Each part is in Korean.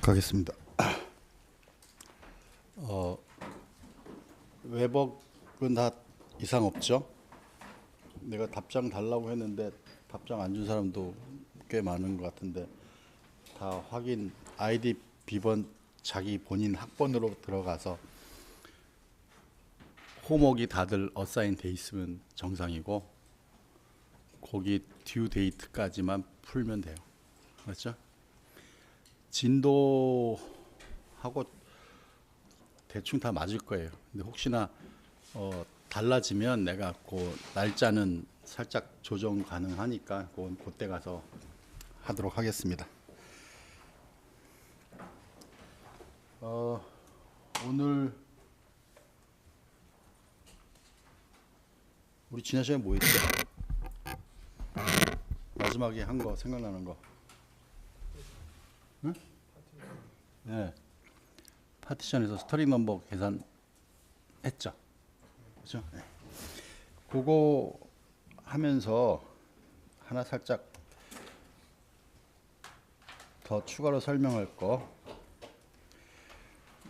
시작하겠습니다. 외벅은 다 이상 없죠? 내가 답장 달라고 했는데 답장 안 준 사람도 꽤 많은 것 같은데 다 확인 아이디 비번 자기 본인 학번으로 들어가서 호목이 다들 어사인 돼 있으면 정상이고 거기 듀 데이트까지만 풀면 돼요. 그렇죠? 진도하고 대충 다 맞을 거예요. 근데 혹시나 달라지면 내가 그 날짜는 살짝 조정 가능하니까 그건 그때 가서 하도록 하겠습니다. 오늘 우리 지난 시간에 뭐 했죠? 마지막에 한 거 생각나는 거. 응? 네. 파티션에서 스토리 넘버 계산했죠. 그렇죠? 네. 그거 하면서 하나 살짝 더 추가로 설명할 거.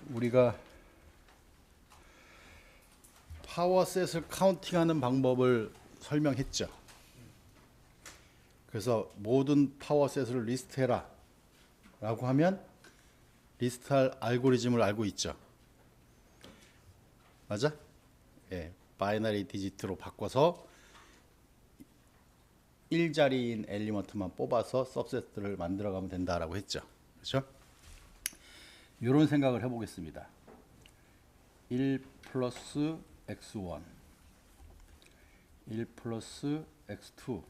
우리가 파워셋을 카운팅하는 방법을 설명했죠. 그래서 모든 파워셋을 리스트해라 라고 하면 리스트할 알고리즘을 알고 있죠. 맞아? 예, 바이너리 디지트로 바꿔서 1자리인 엘리먼트만 뽑아서 서브셋들을 만들어가면 된다라고 했죠. 그렇죠? 이런 생각을 해보겠습니다. 1 플러스 x1 1 플러스 x2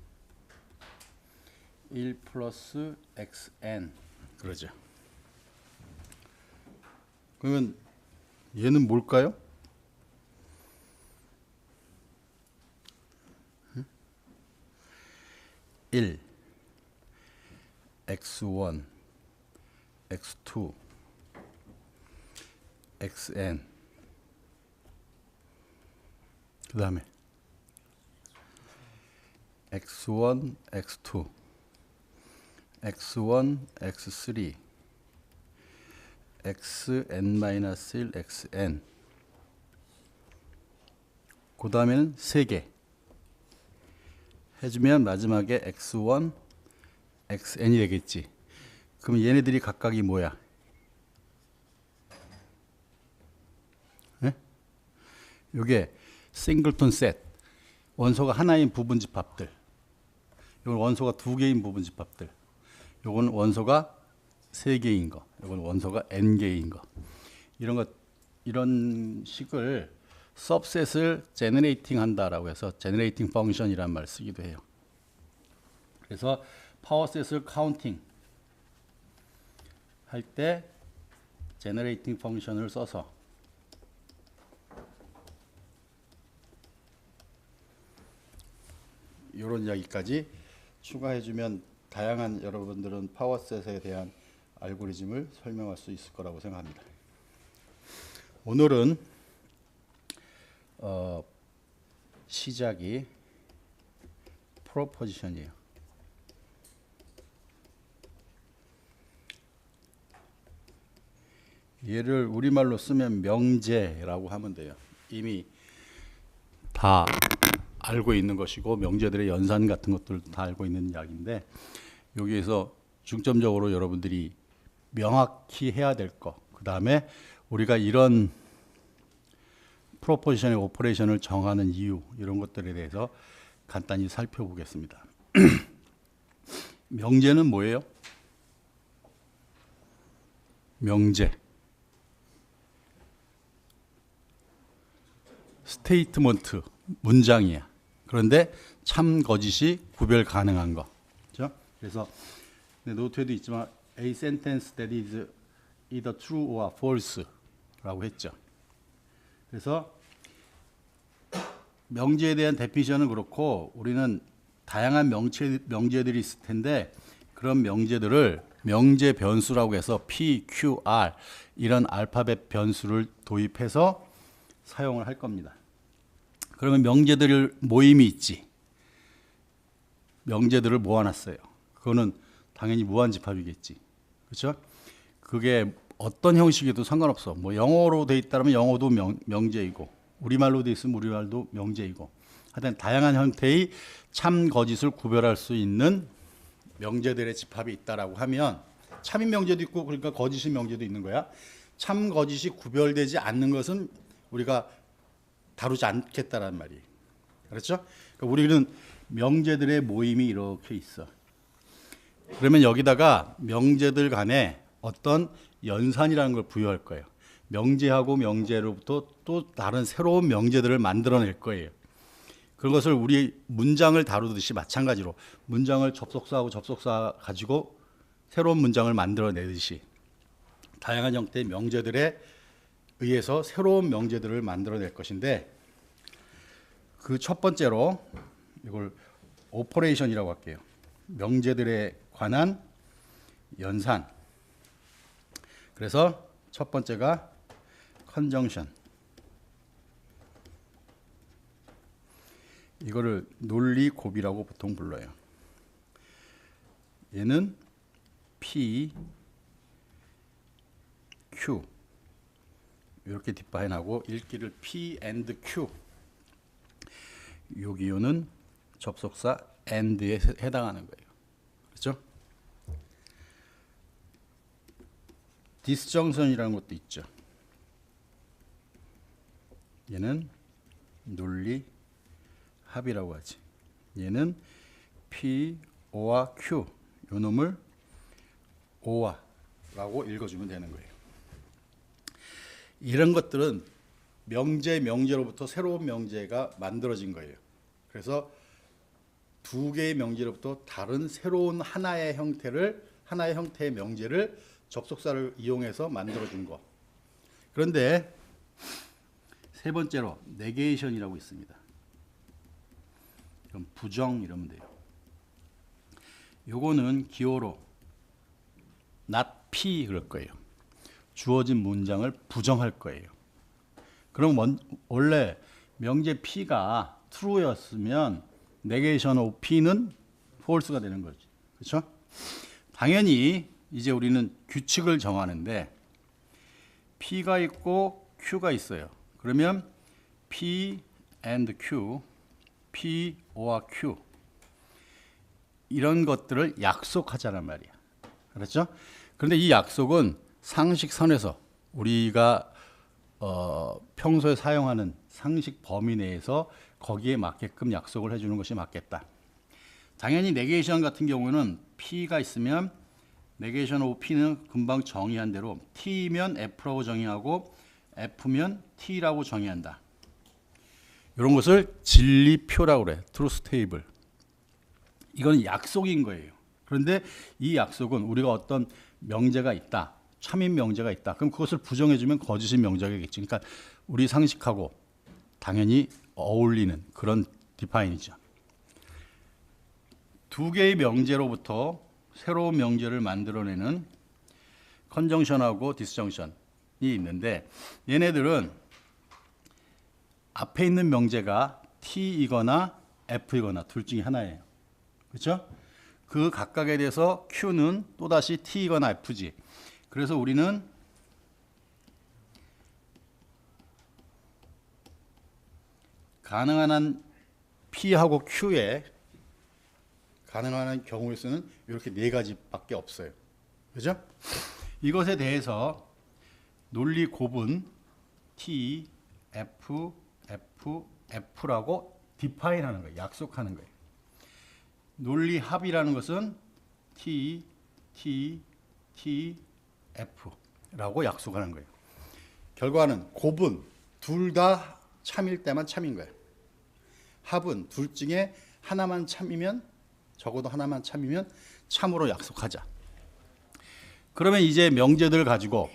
1 플러스 xn 그러죠. 그러면 얘는 뭘까요? 응? 1 x1 x2 xn 그 다음에 x1 x2 x1 x3 xn-1 xn 그 다음에는 3개 해주면 마지막에 x1 xn이 되겠지. 그럼 얘네들이 각각이 뭐야? 네? 요게 싱글톤 셋 원소가 하나인 부분집합들, 이건 원소가 2개인 부분집합들, 요건 원소가 3개인 거, 이건 원소가 n개인 거, 이런 식을 서브셋을 제너레이팅 한다라고 해서 제너레이팅 펑션이라는 말 쓰기도 해요. 그래서 파워셋을 카운팅 할 때 제너레이팅 펑션을 써서 이런 이야기까지 추가해주면 다양한 여러분들은 파워셋에 대한 알고리즘을 설명할 수 있을 거라고 생각합니다. 오늘은 시작이 프로포지션이에요. 얘를 우리말로 쓰면 명제라고 하면 돼요. 이미 다 알고 있는 것이고 명제들의 연산 같은 것들도 다 알고 있는 이야기인데 여기에서 중점적으로 여러분들이 명확히 해야 될 거, 그 다음에 우리가 이런 프로포지션의 오퍼레이션을 정하는 이유, 이런 것들에 대해서 간단히 살펴보겠습니다. 명제는 뭐예요? 명제 스테이트먼트 문장이야. 그런데 참 거짓이 구별 가능한 거. 그렇죠? 그래서 노트에도 있지만 a sentence that is either true or false라고 했죠. 그래서 명제에 대한 데피니션은 그렇고 우리는 다양한 명제들이 있을 텐데 그런 명제들을 명제 변수라고 해서 P, Q, R 이런 알파벳 변수를 도입해서 사용을 할 겁니다. 그러면 명제들 모임이 있지. 명제들을 모아놨어요. 그거는 당연히 무한집합이겠지. 그렇죠? 그게 어떤 형식이도 상관없어. 뭐 영어로 돼 있다면 영어도 명제이고 우리말로 돼 있으면 우리말도 명제이고 하여튼 다양한 형태의 참 거짓을 구별할 수 있는 명제들의 집합이 있다라고 하면 참인 명제도 있고 그러니까 거짓인 명제도 있는 거야. 참 거짓이 구별되지 않는 것은 우리가 다루지 않겠다라는 말이에요. 그렇죠? 그러니까 우리는 명제들의 모임이 이렇게 있어. 그러면 여기다가 명제들 간에 어떤 연산이라는 걸 부여할 거예요. 명제하고 명제로부터 또 다른 새로운 명제들을 만들어낼 거예요. 그것을 우리 문장을 다루듯이 마찬가지로 문장을 접속사하고 접속사 가지고 새로운 문장을 만들어내듯이 다양한 형태의 명제들에 의해서 새로운 명제들을 만들어낼 것인데 그 첫 번째로 이걸 오퍼레이션이라고 할게요. 명제들에 관한 연산. 그래서 첫 번째가 컨정션. 이거를 논리 고비라고 보통 불러요. 얘는 P, Q 이렇게 디파인하고 읽기를 P and Q. 요 기호는 접속사 and에 해당하는 거예요. 그렇죠? 디스정션이라는 것도 있죠. 얘는 논리 합이라고 하지. 얘는 P, O와 Q 요 놈을 O와라고 읽어주면 되는 거예요. 이런 것들은 명제로부터 새로운 명제가 만들어진 거예요. 그래서 두 개의 명제로부터 다른 새로운 하나의 형태의 명제를 접속사를 이용해서 만들어준 거. 그런데 세 번째로 네게이션이라고 있습니다. 그럼 부정 이러면 돼요. 요거는 기호로 not P 그럴 거예요. 주어진 문장을 부정할 거예요. 그럼 원래 명제 P가 true였으면 negation of P는 false가 되는 거지. 그렇죠? 당연히 이제 우리는 규칙을 정하는데 P가 있고 Q가 있어요. 그러면 P and Q, P, O와 Q 이런 것들을 약속하자는 말이야. 그렇죠? 그런데 이 약속은 상식선에서 우리가 평소에 사용하는 상식 범위 내에서 거기에 맞게끔 약속을 해주는 것이 맞겠다. 당연히 네게이션 같은 경우는 P가 있으면 네게이션 오브 P는 금방 정의한 대로 T면 F라고 정의하고 F면 T라고 정의한다. 이런 것을 진리표라고 그래. 트루스 테이블. 이건 약속인 거예요. 그런데 이 약속은 우리가 어떤 명제가 있다. 참인 명제가 있다. 그럼 그것을 부정해주면 거짓인 명제겠지. 그러니까 우리 상식하고 당연히 어울리는 그런 디파인이죠. 두 개의 명제로부터 새로운 명제를 만들어내는 컨정션하고 디스정션이 있는데 얘네들은 앞에 있는 명제가 T이거나 F이거나 둘 중에 하나예요. 그렇죠? 그 각각에 대해서 Q는 또다시 T이거나 F지. 그래서 우리는 가능한 한 P하고 Q에 가능한 한 경우의 수는 이렇게 네 가지밖에 없어요. 그죠? 이것에 대해서 논리 곱은 T, F, F, F라고 디파인하는 거예요. 약속하는 거예요. 논리 합이라는 것은 T, T, T, F라고 약속하는 거예요. 결과는 곱은 둘 다 참일 때만 참인 거예요. 합은 둘 중에 하나만 참이면 적어도 하나만 참이면 참으로 약속하자. 그러면 이제 명제들을 가지고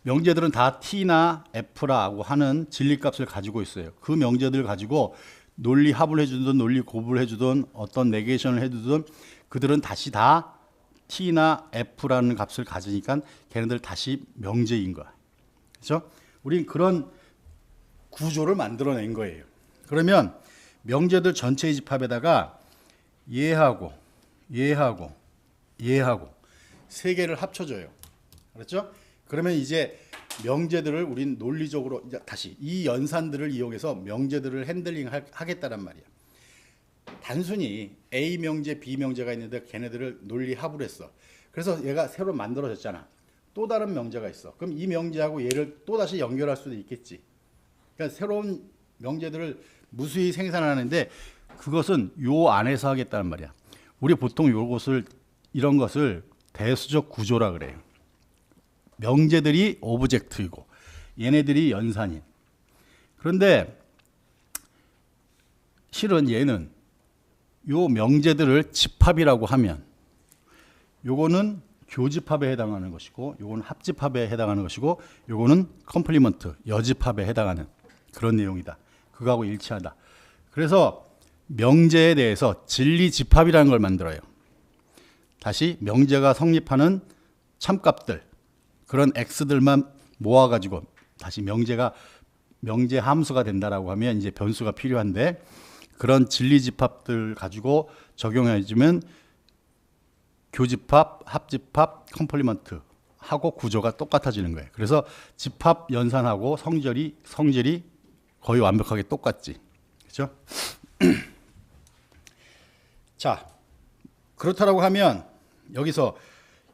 명제들은 다 T나 F라고 하는 진리값을 가지고 있어요. 그 명제들을 가지고 논리 합을 해주든 논리 곱을 해주든 어떤 네게이션을 해주든 그들은 다시 다 T나 F라는 값을 가지니까 걔네들 다시 명제인 거야. 그렇죠? 우린 그런 구조를 만들어낸 거예요. 그러면 명제들 전체의 집합에다가 얘하고 세 개를 합쳐줘요. 그렇죠? 그러면 이제 명제들을 우린 논리적으로 이제 다시 이 연산들을 이용해서 명제들을 핸들링 하겠다란 말이야. 단순히 A 명제, B 명제가 있는데 걔네들을 논리 합을 했어. 그래서 얘가 새로 만들어졌잖아. 또 다른 명제가 있어. 그럼 이 명제하고 얘를 또 다시 연결할 수도 있겠지. 그러니까 새로운 명제들을 무수히 생산하는데 그것은 요 안에서 하겠다는 말이야. 우리 보통 이런 것을 대수적 구조라 그래요. 명제들이 오브젝트이고 얘네들이 연산인. 그런데 실은 얘는 요 명제들을 집합이라고 하면 요거는 교집합에 해당하는 것이고 요거는 합집합에 해당하는 것이고 요거는 컴플리먼트 여집합에 해당하는 그런 내용이다. 그거하고 일치하다. 그래서 명제에 대해서 진리집합이라는 걸 만들어요. 다시 명제가 성립하는 참값들 그런 x들만 모아가지고 다시 명제 함수가 된다라고 하면 이제 변수가 필요한데 그런 진리집합들 가지고 적용해주면 교집합, 합집합, 컴플리먼트 하고 구조가 똑같아지는 거예요. 그래서 집합 연산하고 성질이 거의 완벽하게 똑같지. 그렇죠? 자, 그렇다라고 하면 여기서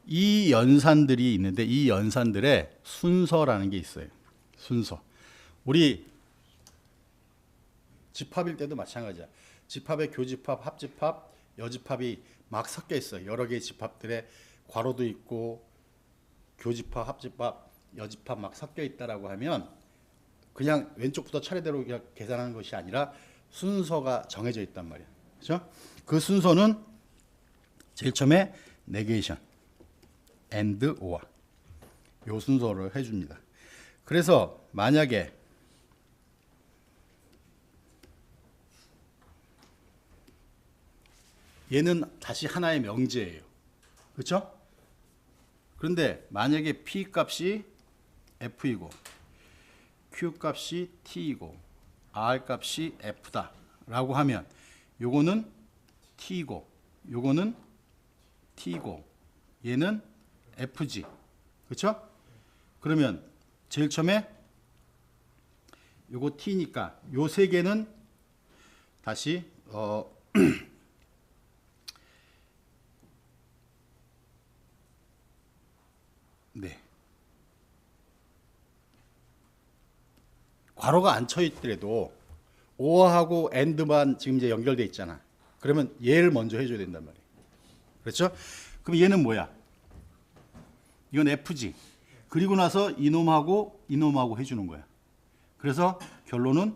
이 연산들이 있는데 이 연산들의 순서라는 게 있어요. 순서. 우리 집합일 때도 마찬가지야. 집합에 교집합, 합집합, 여집합이 막 섞여 있어. 여러 개의 집합들에 괄호도 있고 교집합, 합집합, 여집합 막 섞여 있다라고 하면 그냥 왼쪽부터 차례대로 그냥 계산하는 것이 아니라 순서가 정해져 있단 말이야. 그렇죠? 그 순서는 제일 처음에 네게이션, and, or 요 순서를 해줍니다. 그래서 만약에 얘는 다시 하나의 명제예요. 그렇죠? 그런데 만약에 P 값이 F이고 Q 값이 T이고 R 값이 F다 라고 하면 요거는 T이고 요거는 T이고 얘는 F지. 그렇죠? 그러면 제일 처음에 요거 T니까 요 세 개는 다시 네. 괄호가 안 쳐 있더라도 or하고 and만 지금 이제 연결돼 있잖아. 그러면 얘를 먼저 해줘야 된단 말이에요. 그렇죠? 그럼 얘는 뭐야? 이건 F지. 그리고 나서 이놈하고 해주는 거야. 그래서 결론은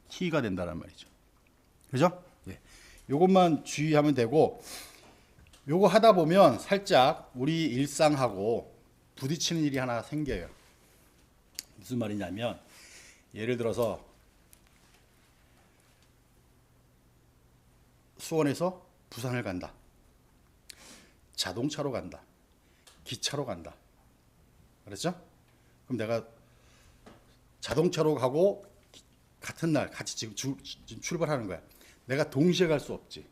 T가 된다는 말이죠. 그죠? 예. 요것만 주의하면 되고 요거 하다 보면 살짝 우리 일상하고 부딪히는 일이 하나 생겨요. 무슨 말이냐면 예를 들어서 수원에서 부산을 간다. 자동차로 간다. 기차로 간다. 그렇죠? 그럼 내가 자동차로 가고 같은 날 같이 지금 출발하는 거야. 내가 동시에 갈 수 없지.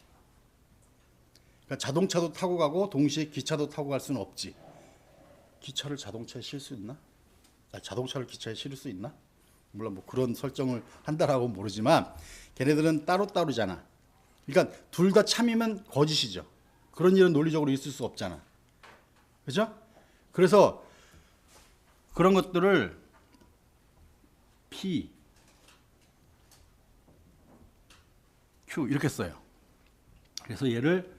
그러니까 자동차도 타고 가고 동시에 기차도 타고 갈 수는 없지. 기차를 자동차에 실 수 있나? 자동차를 기차에 실을 수 있나? 물론 뭐 그런 설정을 한다라고 모르지만 걔네들은 따로따로잖아. 그러니까 둘 다 참이면 거짓이죠. 그런 일은 논리적으로 있을 수 없잖아. 그죠? 그래서 그런 것들을 P, Q 이렇게 써요. 그래서 얘를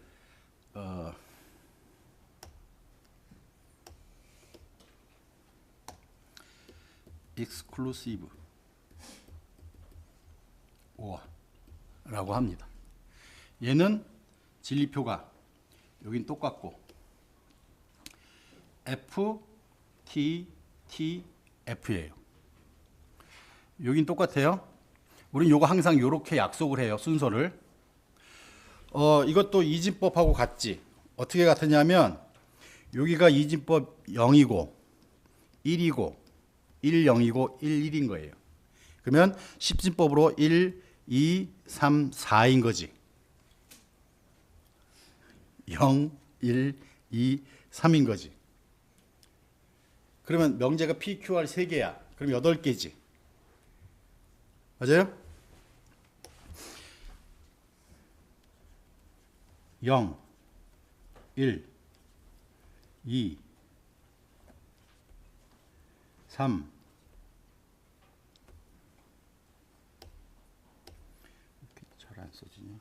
exclusive or라고 합니다. 얘는 진리표가 여긴 똑같고 F, T, T, F예요. 여긴 똑같아요. 우린 요거 항상 요렇게 약속을 해요. 순서를. 이것도 이진법하고 같지. 어떻게 같으냐면 여기가 이진법 0이고 1이고 1, 0이고 1, 1인 거예요. 그러면 10진법으로 1, 2, 3, 4인 거지. 0, 1, 2, 3인 거지. 그러면 명제가 PQR 3개야. 그럼 8개지. 맞아요? 0, 1, 2, 3, 잘 안 써지냐?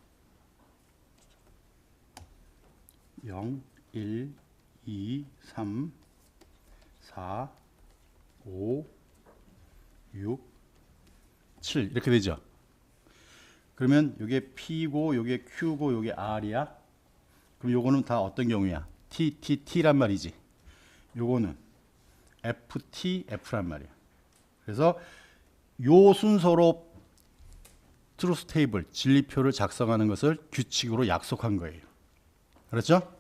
0, 1, 2, 3, 4, 5, 6, 7 이렇게 되죠. 그러면 이게 P고 이게 Q고 이게 R이야. 그럼 요거는 다 어떤 경우야? T란 말이지. 요거는 FT, F란 말이야. 그래서 요 순서로 트루스 테이블, 진리표를 작성하는 것을 규칙으로 약속한 거예요. 그렇죠?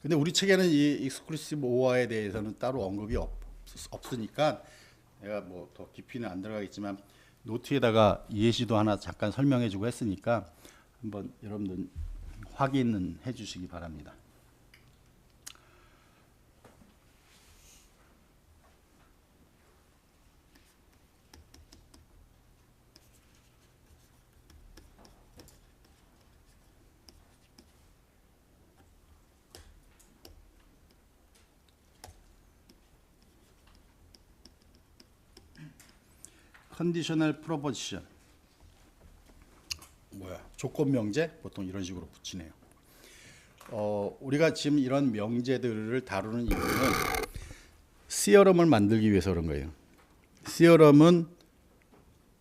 근데 우리 책에는 이 익스클루시브 오어에 대해서는 따로 언급이 없으니까 내가 뭐 더 깊이는 안 들어가겠지만 노트에다가 예시도 하나 잠깐 설명해주고 했으니까 한번 여러분들 확인은 해주시기 바랍니다. 컨디셔널 프로포지션 뭐야? 조건 명제 보통 이런 식으로 붙이네요. 우리가 지금 이런 명제들을 다루는 이유는 시어럼을 만들기 위해서 그런 거예요. 시어럼은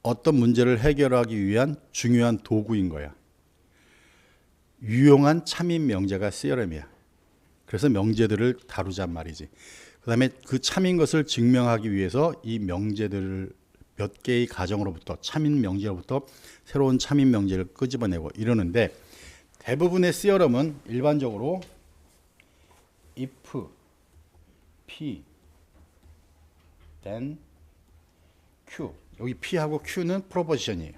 어떤 문제를 해결하기 위한 중요한 도구인 거야. 유용한 참인 명제가 시어럼이야. 그래서 명제들을 다루잔 말이지. 그 다음에 그 참인 것을 증명하기 위해서 이 명제들을 몇 개의 가정으로부터 참인 명제로부터 새로운 참인 명제를 끄집어내고 이러는데 대부분의 시어럼은 일반적으로 if p then q 여기 p하고 q는 프로포지션이에요.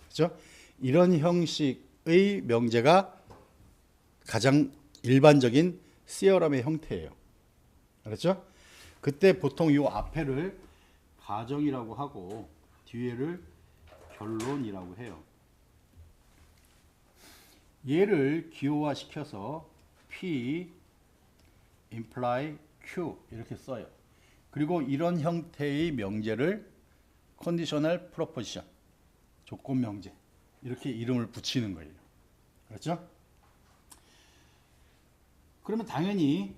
그렇죠? 이런 형식의 명제가 가장 일반적인 시어럼의 형태예요. 그렇죠? 그때 보통 이 앞에를 가정이라고 하고 뒤에를 결론이라고 해요. 얘를 기호화시켜서 P imply Q 이렇게 써요. 그리고 이런 형태의 명제를 conditional proposition 조건 명제 이렇게 이름을 붙이는 거예요. 그렇죠? 그러면 당연히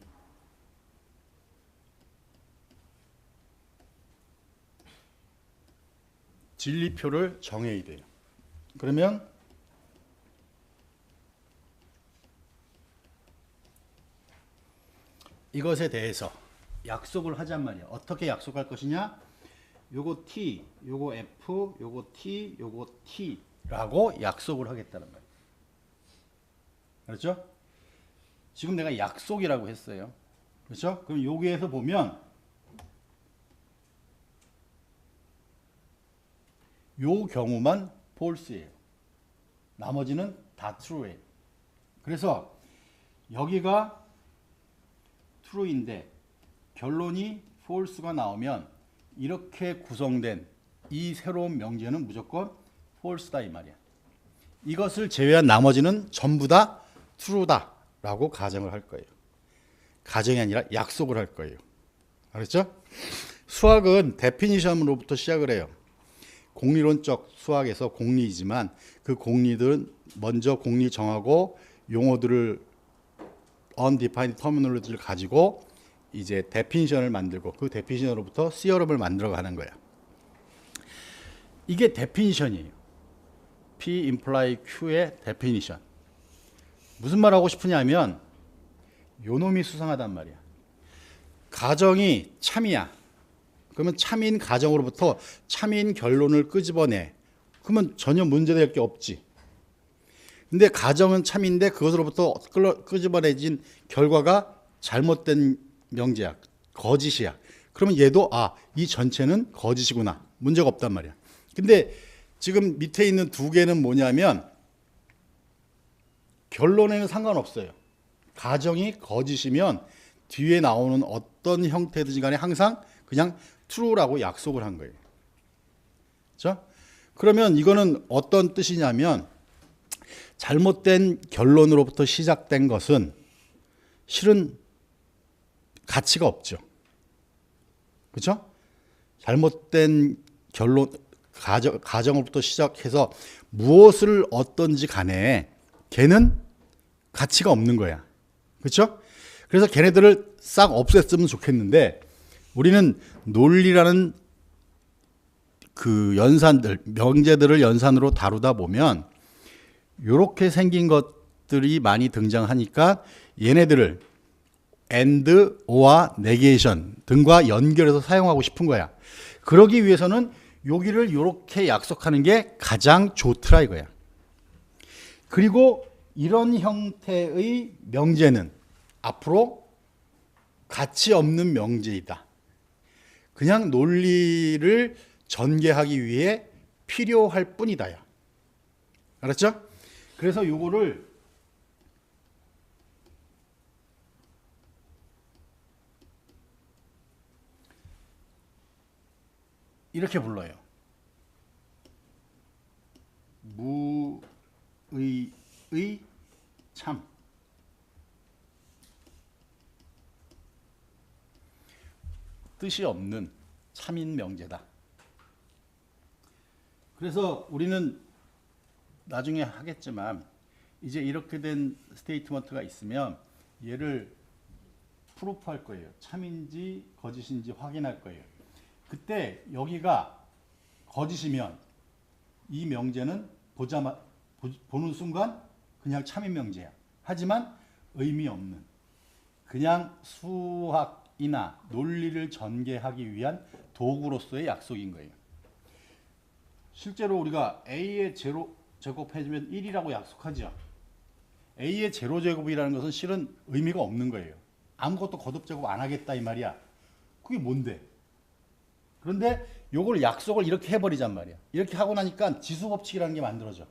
진리표를 정해야 돼요. 그러면 이것에 대해서 약속을 하잔 말이야. 어떻게 약속할 것이냐? 요거 T, 요거 F, 요거 T, 요거 T라고 약속을 하겠다는 말이야. 그렇죠? 지금 내가 약속이라고 했어요. 그렇죠? 그럼 여기에서 보면 요 경우만 false예요. 나머지는 다 true예요. 그래서 여기가 true인데 결론이 false가 나오면 이렇게 구성된 이 새로운 명제는 무조건 false다 이 말이야. 이것을 제외한 나머지는 전부 다 true다 라고 가정을 할 거예요. 가정이 아니라 약속을 할 거예요. 알았죠? 수학은 데피니션으로부터 시작을 해요. 공리론적 수학에서 공리이지만 그 공리들은 먼저 공리 정하고 용어들을 undefined terminology를 가지고 이제 데피니션을 만들고 그 데피니션으로부터 시어럼을 만들어 가는 거야. 이게 데피니션이에요. P imply Q의 데피니션. 무슨 말 하고 싶으냐면 요놈이 수상하단 말이야. 가정이 참이야. 그러면 참인 가정으로부터 참인 결론을 끄집어내. 그러면 전혀 문제될 게 없지. 근데 가정은 참인데 그것으로부터 끄집어내진 결과가 잘못된 명제야. 거짓이야. 그러면 얘도 이 전체는 거짓이구나. 문제가 없단 말이야. 근데 지금 밑에 있는 두 개는 뭐냐면 결론에는 상관없어요. 가정이 거짓이면 뒤에 나오는 어떤 형태든지 간에 항상 그냥 true라고 약속을 한 거예요. 그렇죠? 그러면 이거는 어떤 뜻이냐면 잘못된 결론으로부터 시작된 것은 실은 가치가 없죠. 그렇죠? 잘못된 결론 가정으로부터 시작해서 무엇을 얻든지 간에 걔는 가치가 없는 거야. 그렇죠? 그래서 걔네들을 싹 없앴으면 좋겠는데 우리는 논리라는 그 연산들, 명제들을 연산으로 다루다 보면 이렇게 생긴 것들이 많이 등장하니까 얘네들을 and, or와 negation 등과 연결해서 사용하고 싶은 거야. 그러기 위해서는 여기를 이렇게 약속하는 게 가장 좋더라 이거야. 그리고 이런 형태의 명제는 앞으로 가치 없는 명제이다. 그냥 논리를 전개하기 위해 필요할 뿐이다야. 알았죠? 그래서 요거를 이렇게 불러요. 무의의 참. 뜻이 없는 참인 명제다. 그래서 우리는 나중에 하겠지만 이제 이렇게 된 스테이트먼트가 있으면 얘를 프루프할 거예요. 참인지 거짓인지 확인할 거예요. 그때 여기가 거짓이면 이 명제는 보는 순간 그냥 참인 명제야. 하지만 의미 없는 그냥 수학이나 논리를 전개하기 위한 도구로서의 약속인 거예요. 실제로 우리가 A의 제로 제곱 해주면 1이라고 약속하죠. A의 제로 제곱이라는 것은 실은 의미가 없는 거예요. 아무것도 거듭 제곱 안 하겠다 이 말이야. 그게 뭔데? 그런데 요걸 약속을 이렇게 해버리잔 말이야. 이렇게 하고 나니까 지수법칙이라는 게 만들어져.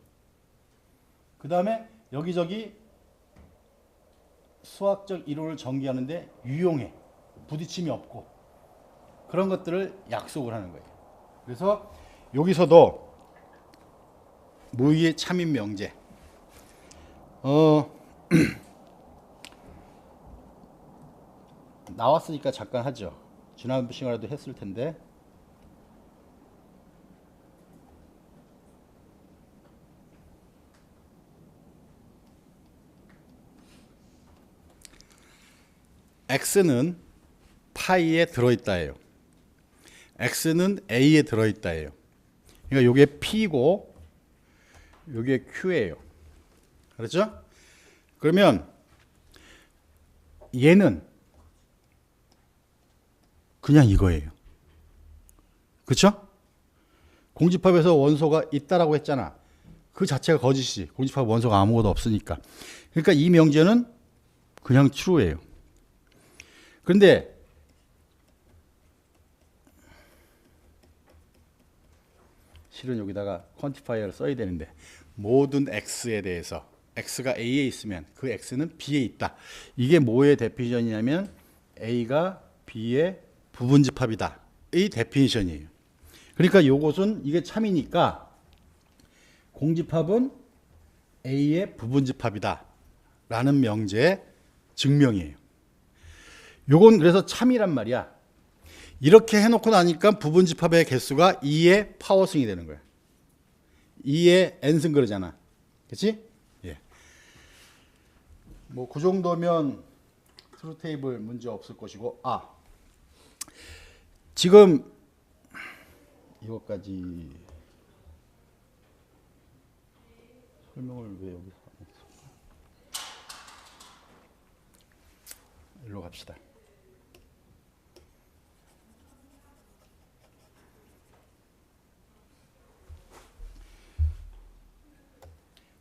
그 다음에 여기저기 수학적 이론을 전개하는데 유용해. 부딪힘이 없고. 그런 것들을 약속을 하는 거예요. 그래서 여기서도 무의의 참인 명제. 나왔으니까 잠깐 하죠. 지난 시간에도 했을 텐데. x는 파이에 들어있다예요. x는 a에 들어있다예요. 그러니까 이게 p고 이게 q예요. 그렇죠? 그러면 얘는 그냥 이거예요. 그렇죠? 공집합에서 원소가 있다라고 했잖아. 그 자체가 거짓이지. 공집합 원소가 아무것도 없으니까. 그러니까 이 명제는 그냥 true예요. 그런데 실은 여기다가 퀀티파이어를 써야 되는데 모든 x에 대해서 x가 a에 있으면 그 x는 b에 있다. 이게 뭐의 데피니션이냐면 a가 b의 부분집합이다. 이 데피니션이에요. 그러니까 요것은 이게 참이니까 공집합은 a의 부분집합이다. 라는 명제의 증명이에요. 요건 그래서 참이란 말이야. 이렇게 해놓고 나니까 부분집합의 개수가 2의 파워승이 되는 거야. 2의 n승 그러잖아. 그렇지? 예. 뭐 그 정도면 트루 테이블 문제 없을 것이고, 지금 이것까지 설명을 왜 여기서 안 했을까? 일로 갑시다.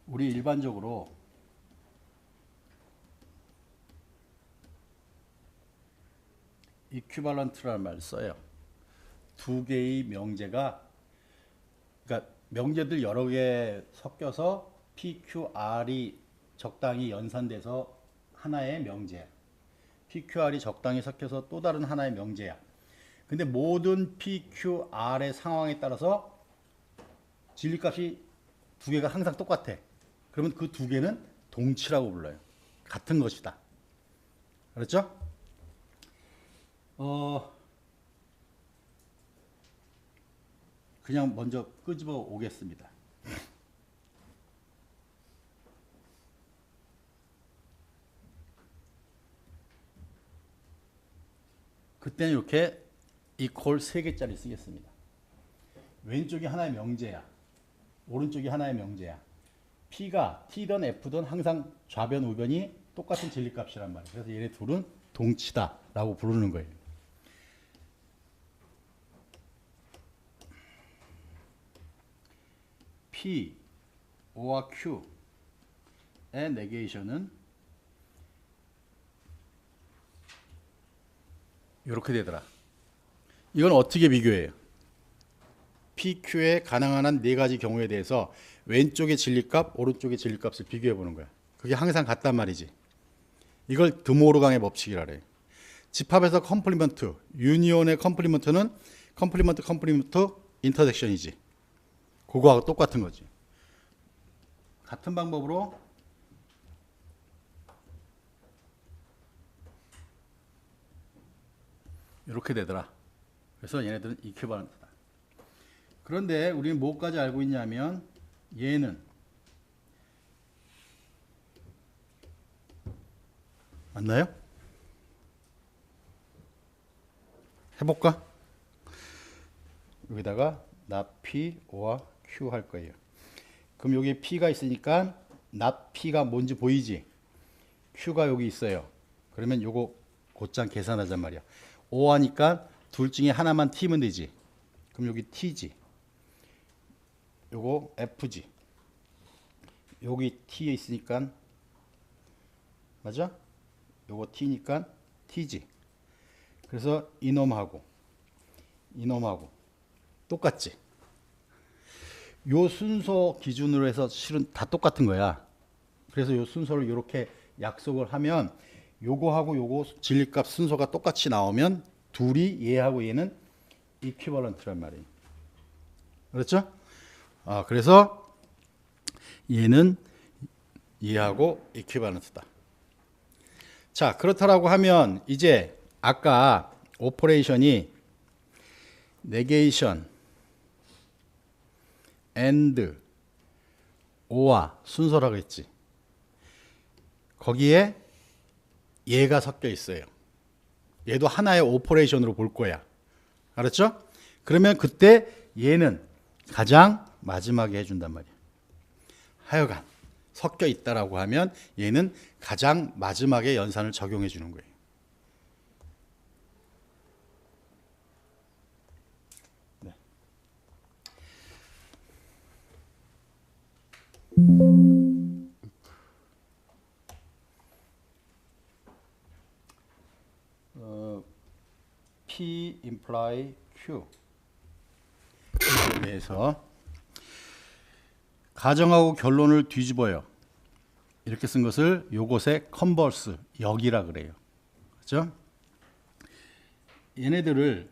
우리 일반적으로 이퀴발런트라는 말을 써요. 두 개의 명제가, 그러니까 명제들 여러 개 섞여서 PQR이 적당히 연산돼서 하나의 명제야. PQR이 적당히 섞여서 또 다른 하나의 명제야. 근데 모든 PQR의 상황에 따라서 진리값이 두 개가 항상 똑같아. 그러면 그 두 개는 동치라고 불러요. 같은 것이다. 그렇죠? 그냥 먼저 끄집어 오겠습니다. 그때는 이렇게 equal 3개짜리 쓰겠습니다. 왼쪽이 하나의 명제야. 오른쪽이 하나의 명제야. P가 T든 F든 항상 좌변, 우변이 똑같은 진리값이란 말이에요. 그래서 얘네 둘은 동치다 라고 부르는 거예요. P, O와 Q의 네게이션은 이렇게 되더라. 이건 어떻게 비교해요? PQ의 가능한 한 네 가지 경우에 대해서 왼쪽의 진리값, 오른쪽의 진리값을 비교해 보는 거야. 그게 항상 같단 말이지. 이걸 드모르강의 법칙이라 그래. 집합에서 컴플리먼트, 유니온의 컴플리먼트는 컴플리먼트 인터섹션이지. 그거하고 똑같은 거지. 같은 방법으로 이렇게 되더라. 그래서 얘네들은 이퀴발런트다. 그런데 우리는 뭐까지 알고 있냐면 얘는 맞나요? 해볼까? 여기다가 not P, O와 Q 할 거예요. 그럼 여기 P가 있으니까 not P가 뭔지 보이지? Q가 여기 있어요. 그러면 요거 곧장 계산하잔 말이야. O 하니까 둘 중에 하나만 T면 되지. 그럼 여기 T지. 요거 F지. 여기 T에 있으니까 맞아? 요거 T니까 T지. 그래서 이놈하고 똑같지. 요 순서 기준으로 해서 실은 다 똑같은 거야. 그래서 요 순서를 이렇게 약속을 하면 요거하고 요거 진리값 순서가 똑같이 나오면 둘이 얘하고 얘는 이퀴벌런트란 말이에요. 그렇죠? 그래서 얘는 얘하고 이퀴벌런트다. 자, 그렇다라고 하면 이제 아까 오퍼레이션이 네게이션 and 오와 순서라고 했지. 거기에 얘가 섞여 있어요. 얘도 하나의 오퍼레이션으로 볼 거야. 알았죠? 그러면 그때 얘는 가장 마지막에 해준단 말이야. 하여간 섞여 있다라고 하면 얘는 가장 마지막에 연산을 적용해 주는 거예요. 네. P imply Q 에 대해서 가정하고 결론을 뒤집어요. 이렇게 쓴 것을 요것의 컨버스 역이라 그래요. 그렇죠? 얘네들을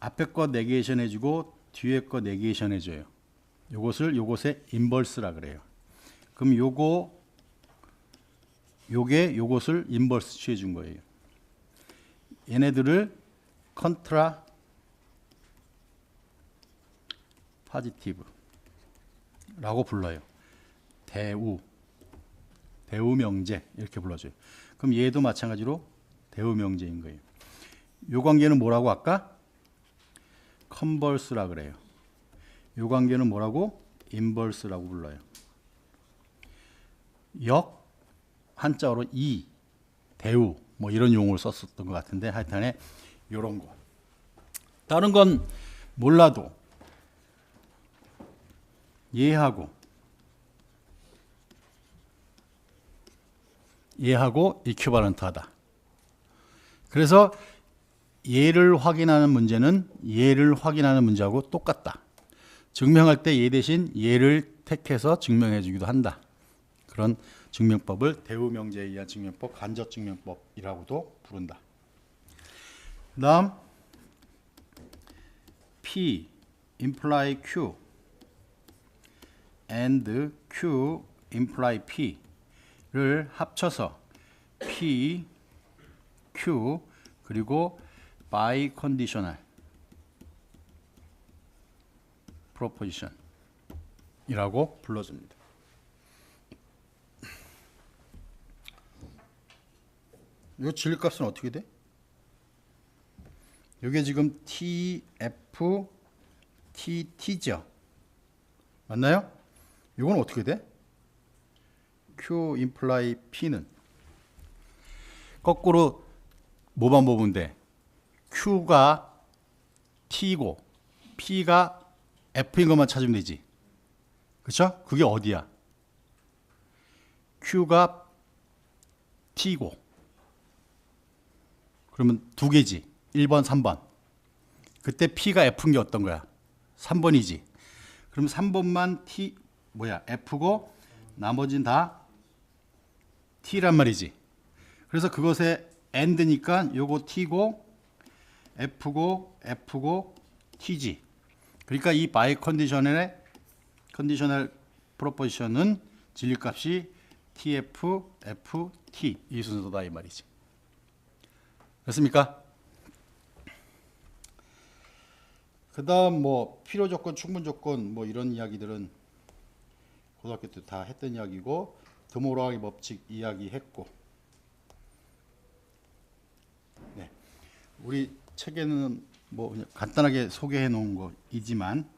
앞에 거 네게이션 해주고 뒤에 거 네게이션 해줘요. 요것을 요것의 인버스라 그래요. 그럼 요게 요것을 인버스 취해 준 거예요. 얘네들을 컨트라 파지티브라고 불러요. 대우 명제 이렇게 불러줘요. 그럼 얘도 마찬가지로 대우 명제인 거예요. 요 관계는 뭐라고 아까 컨버스라 그래요. 요 관계는 뭐라고 인버스라고 불러요. 역 한자어로 이 대우 뭐 이런 용어를 썼었던 것 같은데 하여튼에 요런 거. 다른 건 몰라도 얘하고 이퀴바런트하다. 그래서 얘를 확인하는 문제는 얘를 확인하는 문제하고 똑같다. 증명할 때 얘 대신 얘를 택해서 증명해 주기도 한다. 그런 증명법을 대우명제에 의한 증명법, 간접증명법이라고도 부른다. 그다음 P imply Q and Q imply P를 합쳐서 P, Q 그리고 biconditional proposition이라고 불러줍니다. 이거 진리값은 어떻게 돼? 이게 지금 TF, TT죠? 맞나요? 이건 어떻게 돼? Q imply P는 거꾸로 뭐만 보면 돼? Q가 T고 P가 F인 것만 찾으면 되지. 그렇죠? 그게 어디야? Q가 T고 그러면 두 개지. 1번, 3번. 그때 P가 F인 게 어떤 거야? 3번이지. 그럼 3번만 F고 나머지는 다 T란 말이지. 그래서 그것에 AND니까 요거 T고 F고 T지. 그러니까 이 바이컨디셔널의 컨디셔널 프로포지션은 진리값이 TF, FT 이 순서다 이 말이지. 됐습니까? 그 다음 뭐 필요조건, 충분조건 뭐 이런 이야기들은 고등학교 때 다 했던 이야기고 드모라의 법칙 이야기했고 네. 우리 책에는 뭐 그냥 간단하게 소개해 놓은 거이지만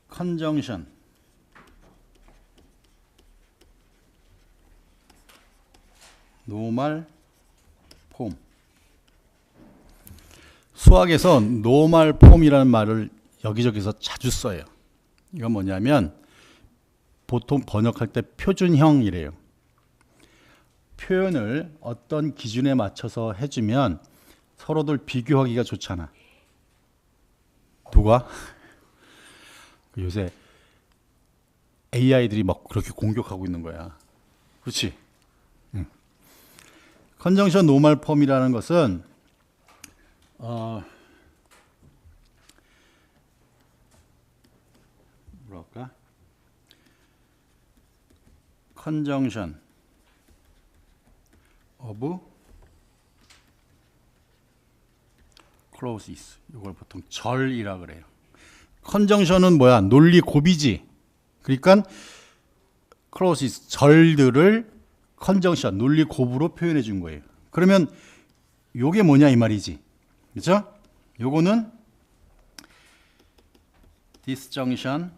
컨정션 노멀 폼 수학에서 노멀 폼이라는 말을 여기저기서 자주 써요. 이건 뭐냐면 보통 번역할 때 표준형이래요. 표현을 어떤 기준에 맞춰서 해주면 서로들 비교하기가 좋잖아. 누가? 요새 AI들이 막 그렇게 공격하고 있는 거야. 그렇지? 응. 컨정션 노멀 폼이라는 것은 뭐랄까? 컨정션 of clauses. 이걸 보통 절이라 그래요. 컨정션은 뭐야? 논리 고비지. 그러니까 clauses 절들을 컨정션 논리 고부로 표현해 준 거예요. 그러면 요게 뭐냐 이 말이지. 그렇죠? 요거는 disjunction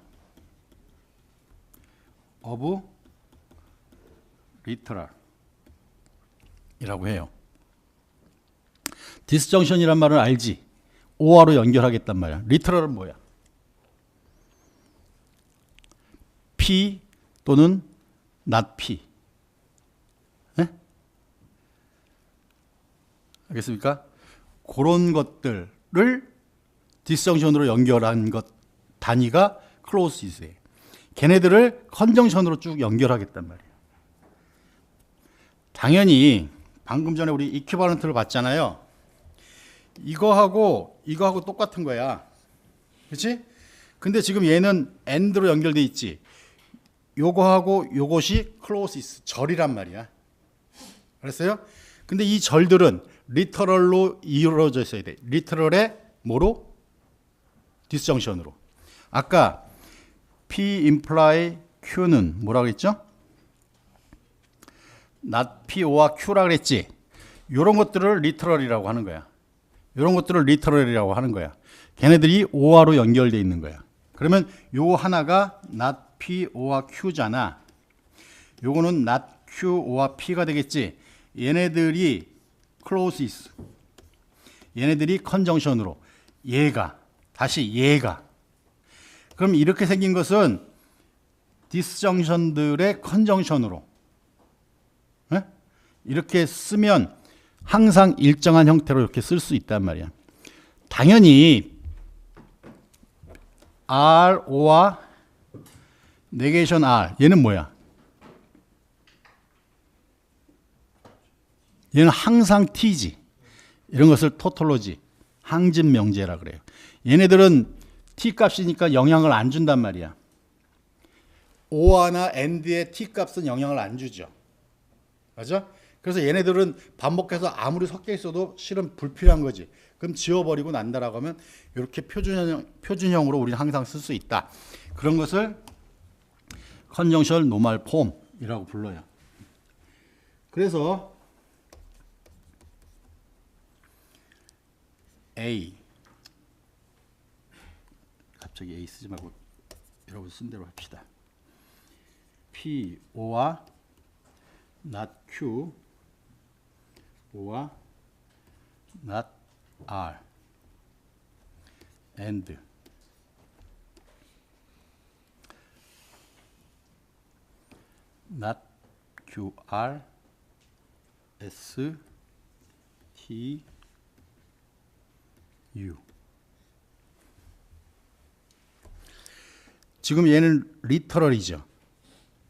of literal 이라고 해요. disjunction이란 말은 알지? OR로 연결하겠단 말이야. literal은 뭐야? P 또는 not P. 네? 알겠습니까? 그런 것들을 disjunction으로 연결한 것 단위가 clauses예요. 걔네들을 컨정션으로 쭉 연결하겠단 말이에요. 당연히 방금 전에 우리 이퀴발런트를 봤잖아요. 이거하고 똑같은 거야. 그렇지? 근데 지금 얘는 and로 연결돼 있지. 요거하고 요것이 clauses, 절이란 말이야. 알았어요? 근데 이 절들은 literal로 이루어져 있어야 돼. literal의 뭐로? disjunction으로. 아까 P imply Q는 뭐라고 했죠? not P와 Q라 그랬지. 이런 것들을 literal이라고 하는 거야. 이런 것들을 literal이라고 하는 거야. 걔네들이 OR로 연결되어 있는 거야. 그러면 요 하나가 not P, O와 Q잖아. 요거는 not Q, O와 P가 되겠지. 얘네들이 clauses. 얘네들이 컨정션으로. 얘가. 그럼 이렇게 생긴 것은 disjunction들의 컨정션으로. 네? 이렇게 쓰면 항상 일정한 형태로 이렇게 쓸 수 있단 말이야. 당연히 R, O와 negation R 얘는 뭐야? 얘는 항상 T지. 이런 것을 토톨로지, 항진 명제라 그래요. 얘네들은 T 값이니까 영향을 안 준단 말이야. or나 and의 T 값은 영향을 안 주죠. 맞아? 그래서 얘네들은 반복해서 아무리 섞여 있어도 실은 불필요한 거지. 그럼 지워버리고 난다라고 하면 이렇게 표준형으로 우리는 항상 쓸 수 있다. 그런 것을 컨정션 노멀 폼이라고 불러요. 그래서 A 갑자기 A 쓰지 말고 여러분 쓴 대로 합시다. P, O와 not Q, O와 not R, and not QR, S, T, U. 지금 얘는 리터럴이죠.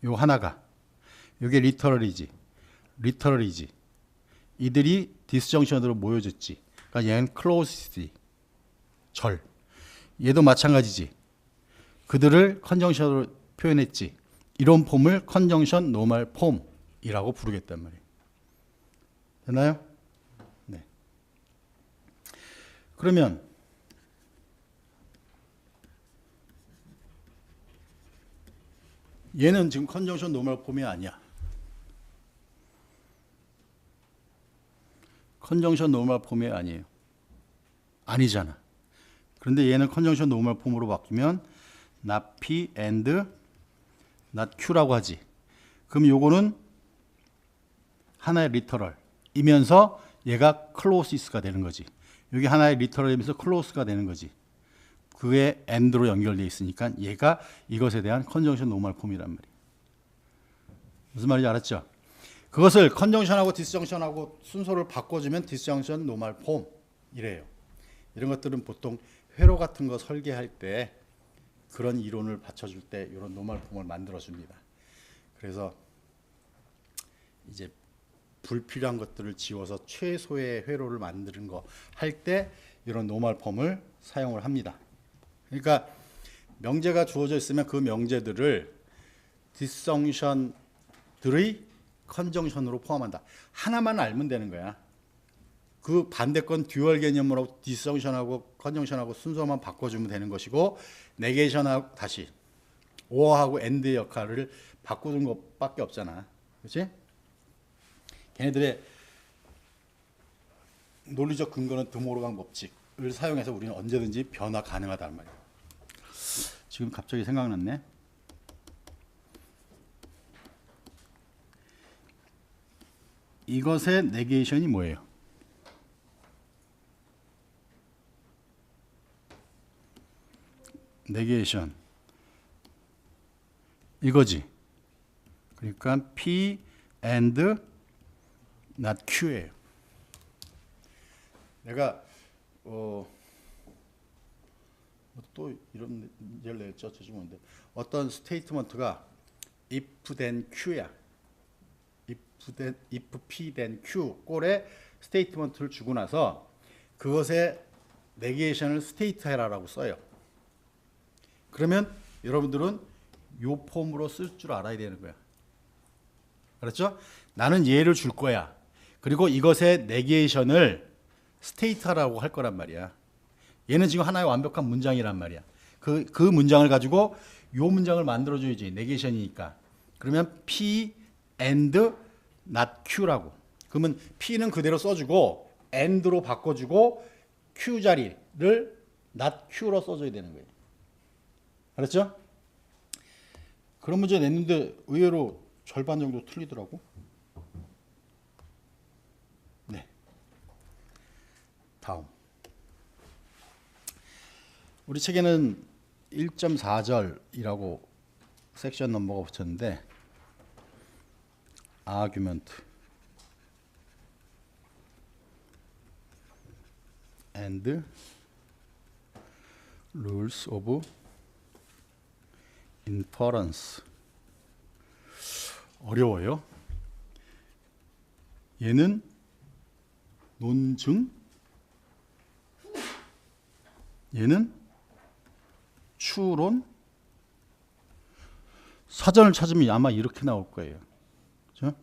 요 하나가. 요게 리터럴이지. 리터럴이지. 이들이 디스정션으로 모여졌지. 그러니까 얘는 클로시티. 절. 얘도 마찬가지지. 그들을 컨정션으로 표현했지. 이런 폼을 컨정션 노멀 폼이라고 부르겠단 말이에요. 됐나요? 네. 그러면 얘는 지금 컨정션 노멀 폼이 아니야. 컨정션 노멀 폼이 아니에요. 아니잖아. 그런데 얘는 컨정션 노멀 폼으로 바뀌면 not P and not Q라고 하지. 그럼 요거는 하나의 리터럴이면서 얘가 클로시스가 되는 거지. 여기 하나의 리터럴이면서 클로스가 되는 거지. 그게 and로 연결되어 있으니까 얘가 이것에 대한 컨정션 노멀 폼이란 말이에요. 무슨 말인지 알았죠? 그것을 컨정션하고 디스정션하고 순서를 바꿔주면 디스정션 노멀 폼이래요. 이런 것들은 보통 회로 같은 거 설계할 때 그런 이론을 받쳐줄 때 이런 노멀 폼을 만들어줍니다. 그래서 이제 불필요한 것들을 지워서 최소의 회로를 만드는 거 할 때 이런 노멀 폼을 사용을 합니다. 그러니까 명제가 주어져 있으면 그 명제들을 디스정션들의 컨정션으로 포함한다. 하나만 알면 되는 거야. 그 반대건 듀얼 개념으로 디스정션하고 컨정션하고 순서만 바꿔주면 되는 것이고 네게이션하고 다시 or하고 and의 역할을 바꾸는 것밖에 없잖아. 그렇지? 걔네들의 논리적 근거는 드모르간 법칙을 사용해서 우리는 언제든지 변화 가능하다는 말이야. 지금 갑자기 생각났네. 이것의 네게이션이 뭐예요? 네게이션 이거지. 그러니까 P and not Q예요. 내가 또 이런 예를 냈죠. 죄송한데 어떤 스테이트먼트가 if then Q야. if P then Q 꼴의 스테이트먼트를 주고 나서 그것의 네게이션을 스테이트 해라라고 써요. 그러면 여러분들은 요 폼으로 쓸 줄 알아야 되는 거야. 그렇죠? 나는 얘를 줄 거야. 그리고 이것의 네게이션을 스테이트라고 할 거란 말이야. 얘는 지금 하나의 완벽한 문장이란 말이야. 그 문장을 가지고 요 문장을 만들어줘야지. 네게이션이니까. 그러면 P and not Q라고. 그러면 P는 그대로 써주고 and로 바꿔주고 Q 자리를 not Q로 써줘야 되는 거예요. 알았죠? 그런 문제 냈는데 의외로 절반 정도 틀리더라고. 네. 다음. 우리 책에는 1.4절이라고 섹션 넘버가 붙였는데 argument and rules of inference. 어려워요. 얘는 논증, 얘는 추론. 사전을 찾으면 아마 이렇게 나올 거예요. 그렇죠?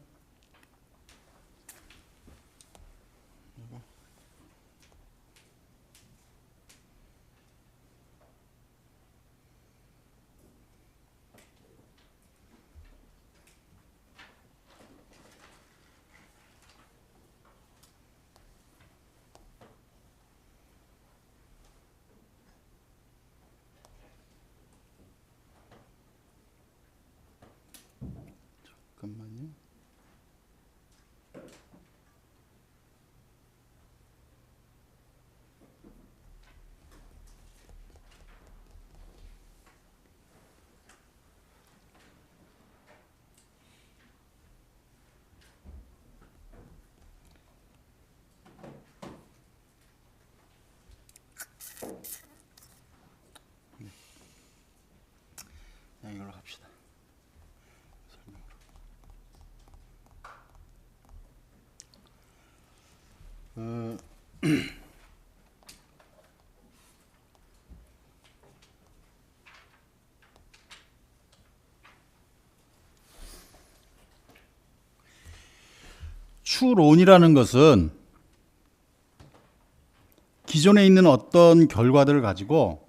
잠깐만요. 그냥 이걸로 갑시다. 추론이라는 것은 기존에 있는 어떤 결과들을 가지고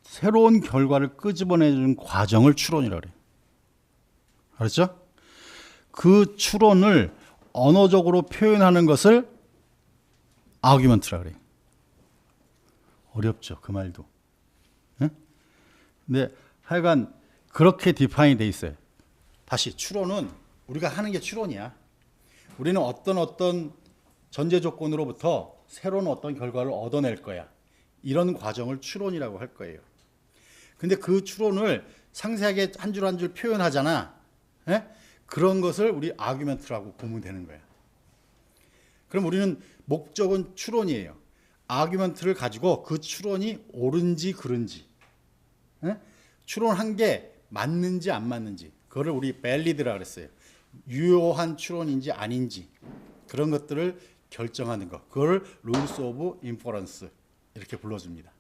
새로운 결과를 끄집어내는 과정을 추론이라고 그래요. 알았죠? 그 추론을 언어적으로 표현하는 것을 아규먼트라고 그래요. 어렵죠, 그 말도. 네? 근데 하여간 그렇게 디파인이 돼 있어요. 다시 추론은 우리가 하는 게 추론이야. 우리는 어떤 전제 조건으로부터 새로운 어떤 결과를 얻어낼 거야. 이런 과정을 추론이라고 할 거예요. 근데 그 추론을 상세하게 한 줄 한 줄 표현하잖아. 예? 그런 것을 우리 아규먼트라고 보면 되는 거야. 그럼 우리는 목적은 추론이에요. 아규먼트를 가지고 그 추론이 옳은지 그른지, 예? 추론한 게 맞는지 안 맞는지, 그거를 우리 밸리드라 그랬어요. 유효한 추론인지 아닌지 그런 것들을 결정하는 것, 그걸 룰스 오브 인퍼런스 이렇게 불러줍니다.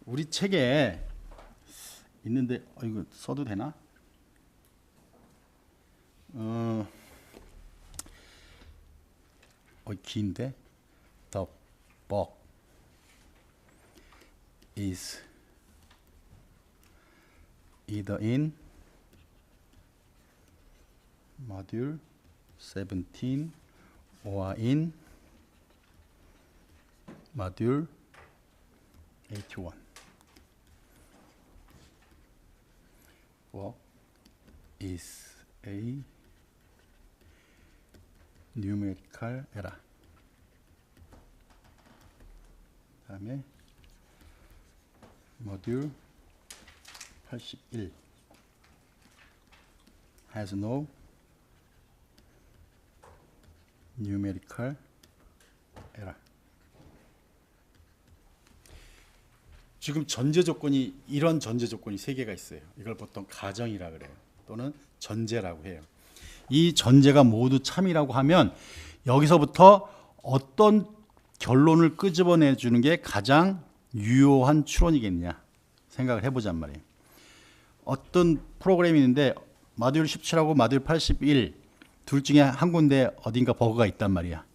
우리 책에 있는데 이거 써도 되나? 긴데 The book is either in module 17 or in module 81. What is a numerical error? 다음에 모듈 81 has no numerical error. 지금 전제 조건이 이런 전제 조건이 세 개가 있어요. 이걸 보통 가정이라 그래요. 또는 전제라고 해요. 이 전제가 모두 참이라고 하면 여기서부터 어떤 결론을 끄집어내 주는 게 가장 유효한 추론이겠냐 생각을 해보잔 말이에요. 어떤 프로그램이 있는데 모듈 17하고 모듈 81 둘 중에 한 군데 어딘가 버그가 있단 말이야.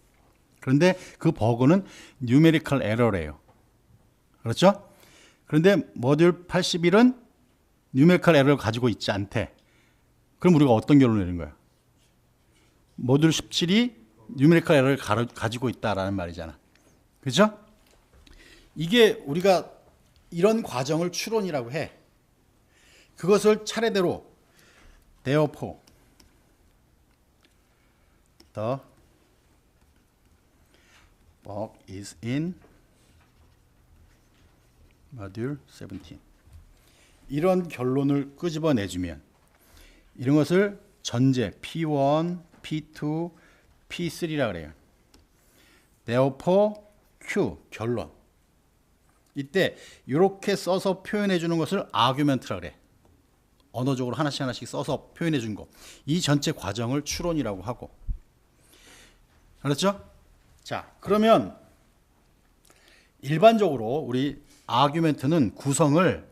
그런데 그 버그는 뉴메리컬 에러래요. 그렇죠? 그런데 모듈 81은 뉴메리컬 에러를 가지고 있지 않대. 그럼 우리가 어떤 결론을 내는 거야? 모듈 17이 뉴메리컬 에러를 가지고 있다라는 말이잖아. 그렇죠? 이게 우리가 이런 과정을 추론이라고 해. 그것을 차례대로 therefore the bug is in module 17. 이런 결론을 끄집어내주면 이런 것을 전제 P1, P2, P3라 그래요. therefore Q 결론. 이때 이렇게 써서 표현해 주는 것을 아규멘트라 그래. 언어적으로 하나씩 하나씩 써서 표현해 준 거. 이 전체 과정을 추론이라고 하고. 알았죠? 자, 그러면 일반적으로 우리 아규멘트는 구성을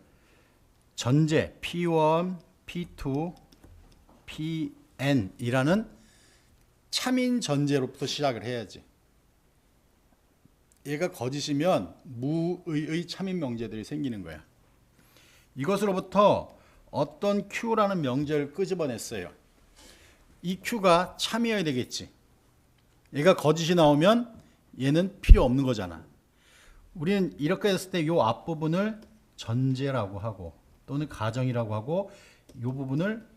전제 P1, P2, Pn이라는 참인 전제로부터 시작을 해야지. 얘가 거짓이면 무의의 참인 명제들이 생기는 거야. 이것으로부터 어떤 Q라는 명제를 끄집어냈어요. 이 Q가 참이어야 되겠지. 얘가 거짓이 나오면 얘는 필요 없는 거잖아. 우리는 이렇게 했을 때 이 앞부분을 전제라고 하고 또는 가정이라고 하고 이 부분을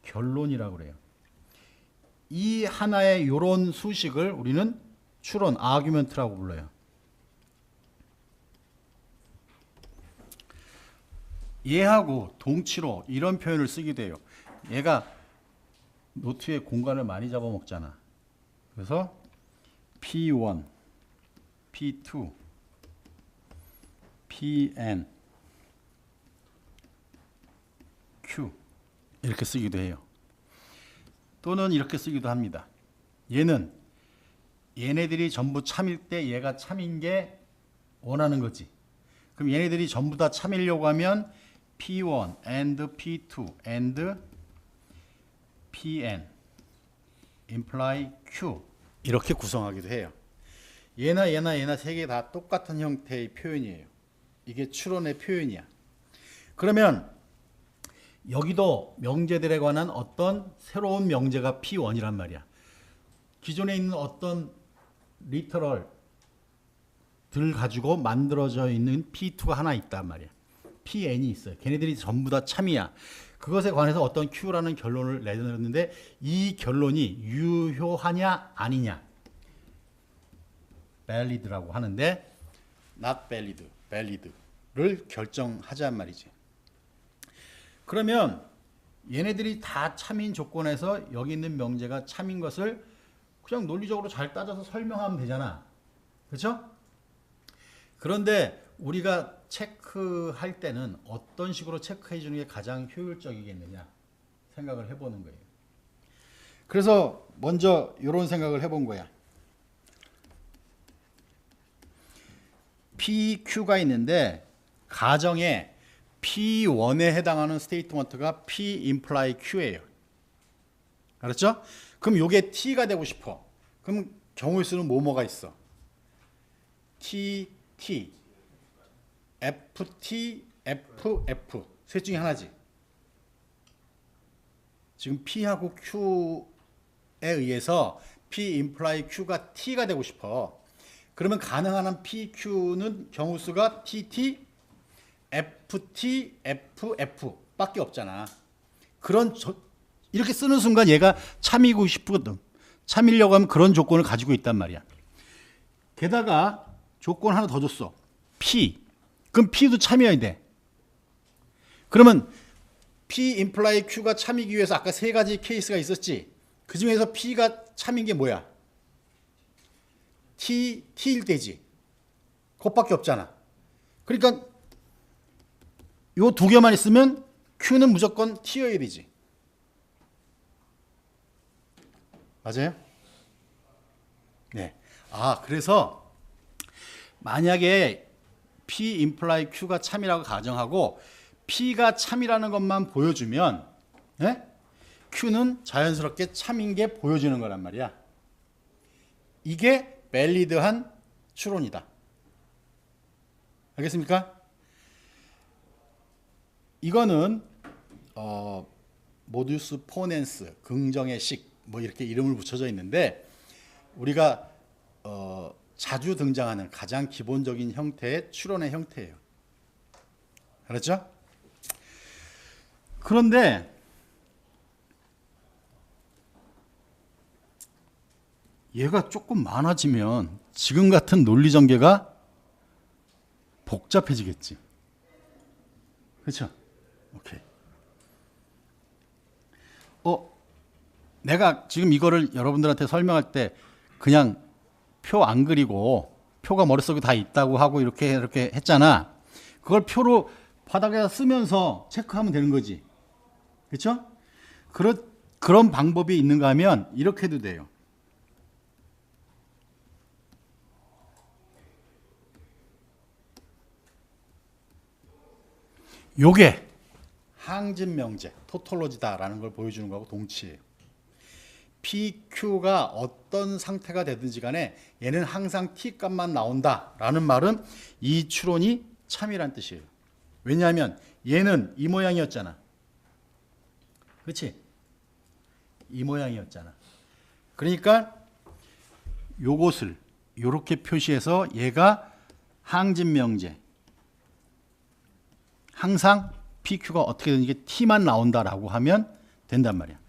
결론이라고 그래요. 이 하나의 이런 수식을 우리는 추론, 아규멘트라고 불러요. 얘하고 동치로 이런 표현을 쓰기도 해요. 얘가 노트에 공간을 많이 잡아먹잖아. 그래서 P1, P2, Pn, Q 이렇게 쓰기도 해요. 또는 이렇게 쓰기도 합니다. 얘네들이 전부 참일 때 얘가 참인 게 원하는 거지. 그럼 얘네들이 전부 다 참이려고 하면 P1 and P2 and Pn imply Q 이렇게 구성하기도 해요. 얘나 세 개 다 똑같은 형태의 표현이에요. 이게 추론의 표현이야. 그러면 여기도 명제들에 관한 어떤 새로운 명제가 P1이란 말이야. 기존에 있는 어떤 리터럴들 가지고 만들어져 있는 P2가 하나 있단 말이야. Pn이 있어요. 걔네들이 전부 다 참이야. 그것에 관해서 어떤 Q라는 결론을 내렸는데 이 결론이 유효하냐 아니냐 valid라고 하는데 not valid, valid를 결정하자는 말이지. 그러면 얘네들이 다 참인 조건에서 여기 있는 명제가 참인 것을 그냥 논리적으로 잘 따져서 설명하면 되잖아. 그렇죠? 그런데 우리가 체크할 때는 어떤 식으로 체크해 주는 게 가장 효율적이겠느냐 생각을 해보는 거예요. 그래서 먼저 이런 생각을 해본 거야. PQ가 있는데 가정에 P1에 해당하는 스테이트먼트가 P imply Q예요. 알았죠? 그럼 요게 T가 되고 싶어. 그럼 경우의 수는 뭐가 있어? T, FT, FF 셋 중에 하나지. 지금 P하고 Q에 의해서 P imply Q가 T가 되고 싶어. 그러면 가능한 한 PQ는 경우수가 TT, FT, FF 밖에 없잖아. 이렇게 쓰는 순간 얘가 참이고 싶거든. 참이려고 하면 그런 조건을 가지고 있단 말이야. 게다가 조건 하나 더 줬어. P. 그럼 P도 참여해야 돼. 그러면 P imply Q가 참이기 위해서 아까 세 가지 케이스가 있었지. 그 중에서 P가 참인 게 뭐야? T일 때지. 그것밖에 없잖아. 그러니까 요 두 개만 있으면 Q는 무조건 T여야 되지. 맞아요? 네. 그래서 만약에 P imply Q가 참이라고 가정하고 P가 참이라는 것만 보여주면 Q는 자연스럽게 참인 게 보여지는 거란 말이야. 이게 밸리드한 추론이다. 알겠습니까? 이거는 모두스 포넨스, 긍정의 식, 뭐 이렇게 이름을 붙여져 있는데 우리가 자주 등장하는 가장 기본적인 형태의 추론의 형태예요. 알았죠? 그런데 얘가 조금 많아지면 지금 같은 논리 전개가 복잡해지겠지. 그렇죠? 오케이. 내가 지금 이거를 여러분들한테 설명할 때 그냥 표 안 그리고 표가 머릿속에 다 있다고 하고 이렇게 했잖아. 그걸 표로 바닥에다 쓰면서 체크하면 되는 거지. 그렇죠? 그런 방법이 있는가 하면 이렇게 해도 돼요. 요게 항진 명제, 토톨로지다라는 걸 보여주는 거하고 동치예요. PQ가 어떤 상태가 되든지 간에 얘는 항상 T 값만 나온다라는 말은 이 추론이 참이란 뜻이에요. 왜냐하면 얘는 이 모양이었잖아. 그렇지? 이 모양이었잖아. 그러니까 요것을 이렇게 표시해서 얘가 항진 명제, 항상 PQ가 어떻게든 이게 T만 나온다라고 하면 된단 말이야.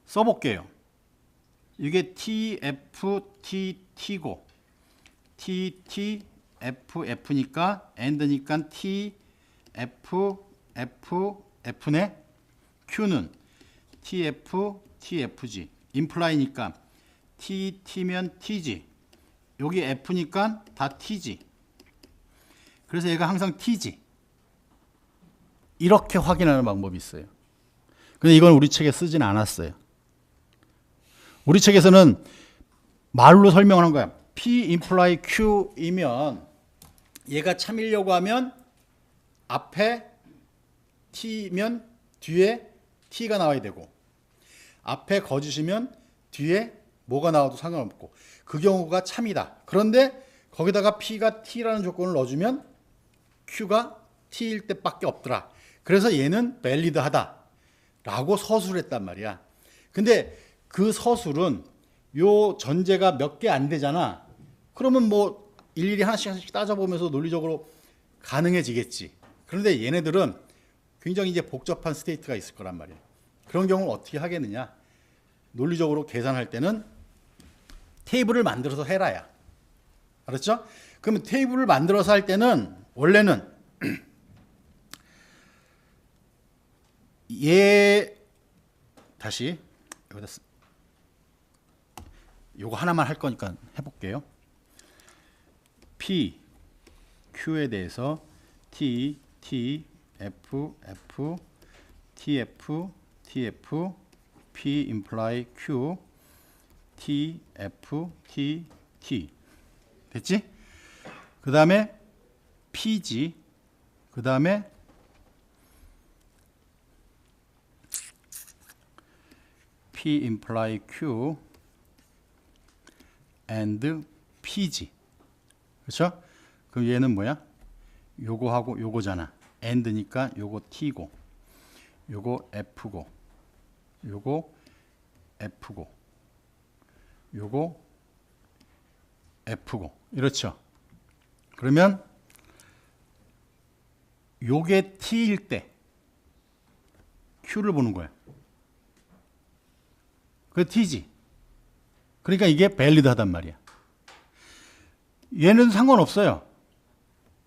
써볼게요. 이게 TFTT고 TTFF니까 AND니까 TFFF네. Q는 TFTFG. imply니까 TT면 T지. 여기 F니까 다 T지. 그래서 얘가 항상 T지. 이렇게 확인하는 방법이 있어요. 근데 이건 우리 책에 쓰진 않았어요. 우리 책에서는 말로 설명을 한 거야. P imply Q이면 얘가 참이려고 하면 앞에 T면 뒤에 T가 나와야 되고, 앞에 거짓이면 뒤에 뭐가 나와도 상관없고, 그 경우가 참이다. 그런데 거기다가 P가 T라는 조건을 넣어주면 Q가 T일 때밖에 없더라. 그래서 얘는 밸리드하다 라고 서술을 했단 말이야. 근데 그 서술은 요 전제가 몇 개 안 되잖아. 그러면 뭐 일일이 하나씩 따져보면서 논리적으로 가능해지겠지. 그런데 얘네들은 굉장히 이제 복잡한 스테이트가 있을 거란 말이야. 그런 경우는 어떻게 하겠느냐. 논리적으로 계산할 때는 테이블을 만들어서 해라야. 알았죠? 그러면 테이블을 만들어서 할 때는 원래는 다시 여기다 요거 하나만 할 거니까 해볼게요. P, Q에 대해서 T, T, F, F, TF, TF, P imply Q, T, F, T, T. 됐지? 그 다음에 PG, 그 다음에 P imply Q and PG. 그렇죠? 그럼 얘는 뭐야? 요거하고 요거잖아. and니까 요거 T고, 요거 F고, 요거 F고, 요거 F고. 이렇죠? 그러면 요게 T일 때 Q를 보는 거야. 그 T지. 그러니까 이게 밸리드하단 말이야. 얘는 상관없어요.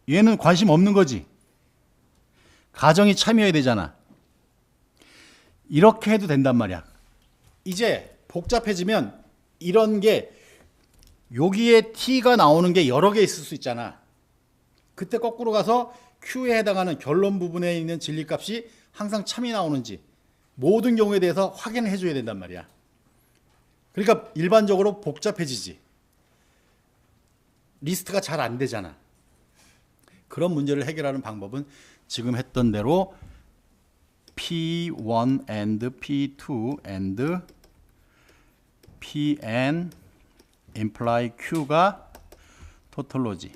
얘는 관심 없는 거지. 가정이 참여해야 되잖아. 이렇게 해도 된단 말이야. 이제 복잡해지면 이런 게 여기에 T가 나오는 게 여러 개 있을 수 있잖아. 그때 거꾸로 가서 Q에 해당하는 결론 부분에 있는 진리값이 항상 참이 나오는지 모든 경우에 대해서 확인해 줘야 된단 말이야. 그러니까 일반적으로 복잡해지지. 리스트가 잘 안 되잖아. 그런 문제를 해결하는 방법은 지금 했던 대로 P1 and P2 and Pn imply Q가 토톨로지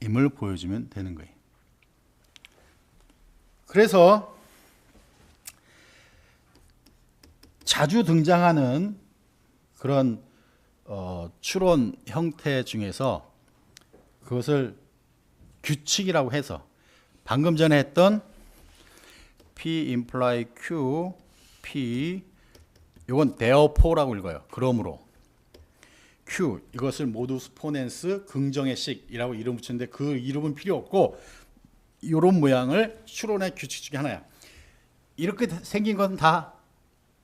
임을 보여주면 되는 거예요. 그래서 자주 등장하는 그런 추론 형태 중에서 그것을 규칙이라고 해서 방금 전에 했던 P imply Q, P 이건 therefore라고 읽어요. 그러므로 Q 이것을 모두 스포넨스 긍정의 식이라고 이름 붙였는데 그 이름은 필요 없고 이런 모양을 추론의 규칙 중에 하나야. 이렇게 생긴 건 다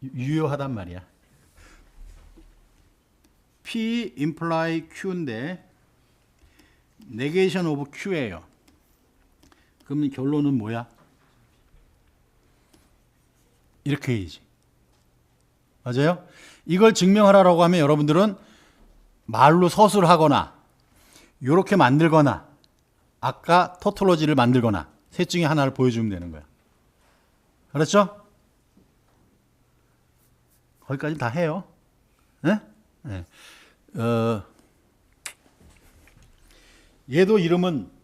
유효하단 말이야. P imply Q인데 negation of Q예요. 그러면 결론은 뭐야? 이렇게 해야지. 맞아요? 이걸 증명하라고 하면 여러분들은 말로 서술하거나 이렇게 만들거나 아까 토톨로지를 만들거나 셋 중에 하나를 보여주면 되는 거야. 그렇죠? 거기까지 다 해요. 네? 네. 얘도 이름은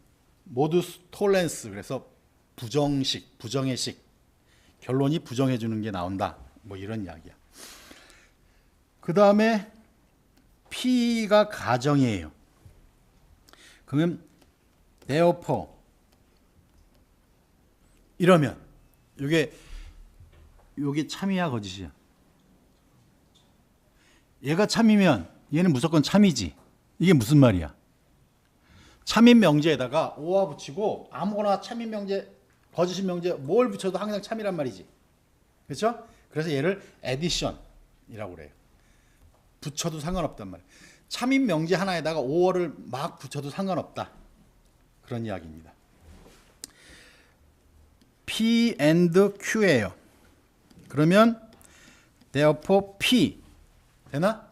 모두스 톨렌스, 그래서 부정식, 부정의 식, 결론이 부정해 주는 게 나온다, 뭐 이런 이야기야. 그 다음에 P가 가정이에요. 그러면 therefore 이러면 요게 참이야 거짓이야? 얘가 참이면 얘는 무조건 참이지. 이게 무슨 말이야? 참인 명제에다가 오와 붙이고 아무거나 참인 명제, 거짓인 명제 뭘 붙여도 항상 참이란 말이지. 그렇죠? 그래서 얘를 addition이라고 그래요. 붙여도 상관없단 말이에요. 참인 명제 하나에다가 오어를 막 붙여도 상관없다. 그런 이야기입니다. P and Q예요. 그러면 therefore P 되나?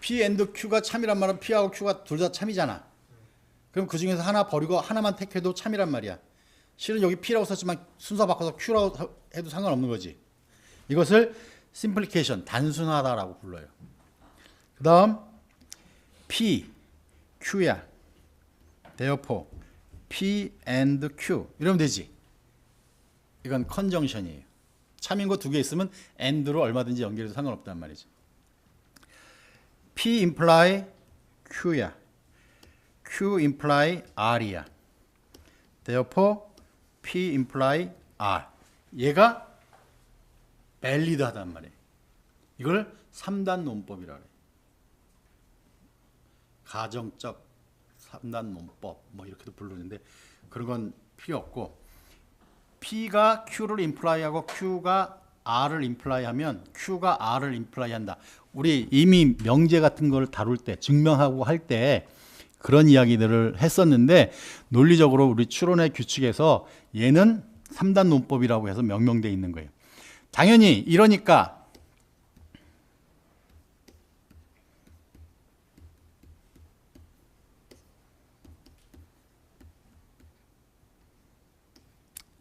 P and Q가 참이란 말은 P하고 Q가 둘 다 참이잖아. 그럼 그 중에서 하나 버리고 하나만 택해도 참이란 말이야. 실은 여기 P라고 썼지만 순서 바꿔서 Q라고 해도 상관없는 거지. 이것을 심플리케이션, 단순하다라고 불러요. 그 다음 P, Q야. therefore P and Q 이러면 되지. 이건 컨정션이에요. 참인 거 두 개 있으면 and로 얼마든지 연결해도 상관없단 말이죠. P imply Q야. Q imply R이야. therefore P imply R. 얘가 valid하단 말이에요. 이걸 3단 논법이라 그래요. 가정적 3단 논법 뭐 이렇게도 부르는데 그런 건 필요 없고, P가 Q를 imply하고 Q가 R을 imply하면 Q가 R을 imply한다. 우리 이미 명제 같은 걸 다룰 때, 증명하고 할 때 그런 이야기들을 했었는데, 논리적으로 우리 추론의 규칙에서 얘는 3단 논법이라고 해서 명명되어 있는 거예요. 당연히 이러니까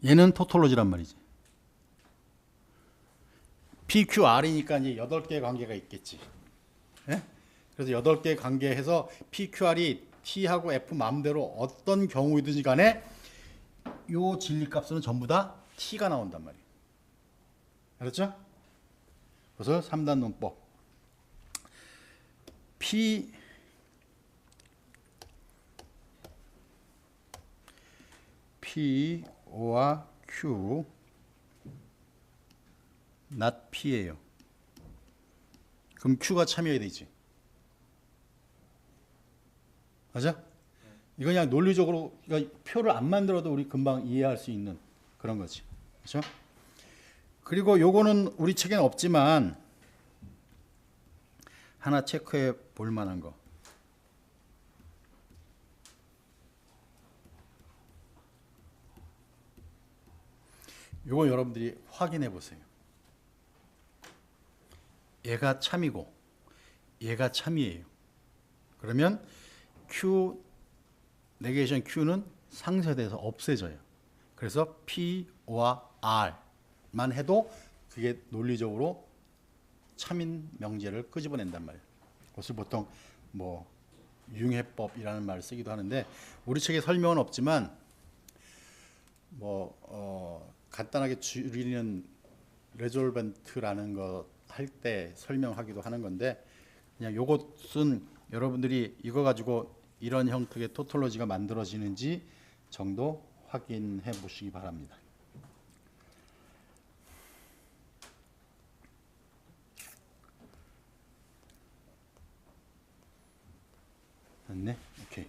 얘는 토톨로지란 말이지. PQR이니까 이제 8개의 관계가 있겠지. 예? 그래서 8개의 관계해서 PQR이 T하고 F 마음대로 어떤 경우이든지 간에 요 진리값은 전부 다 T가 나온단 말이에요. 알았죠? 그래서 3단 논법. P와 Q not P예요. 그럼 Q가 참여해야 되지. 맞아? 이건 그냥 논리적으로 그러니까 표를 안 만들어도 우리 금방 이해할 수 있는 그런 거지. 그렇죠? 그리고 요거는 우리 책에는 없지만 하나 체크해 볼 만한 거. 요거 여러분들이 확인해 보세요. 얘가 참이고 얘가 참이에요. 그러면 Q 네게이션 Q는 상쇄돼서 없애져요. 그래서 P와 R만 해도 그게 논리적으로 참인 명제를 끄집어낸단 말이에요. 그것을 보통 뭐 융해법이라는 말을 쓰기도 하는데 우리 책에 설명은 없지만 간단하게 줄이는 레졸벤트라는 거 할 때 설명하기도 하는 건데, 그냥 요것은 여러분들이 이거 가지고 이런 형태의 토톨로지가 만들어지는지 정도 확인해 보시기 바랍니다. 됐네? 오케이.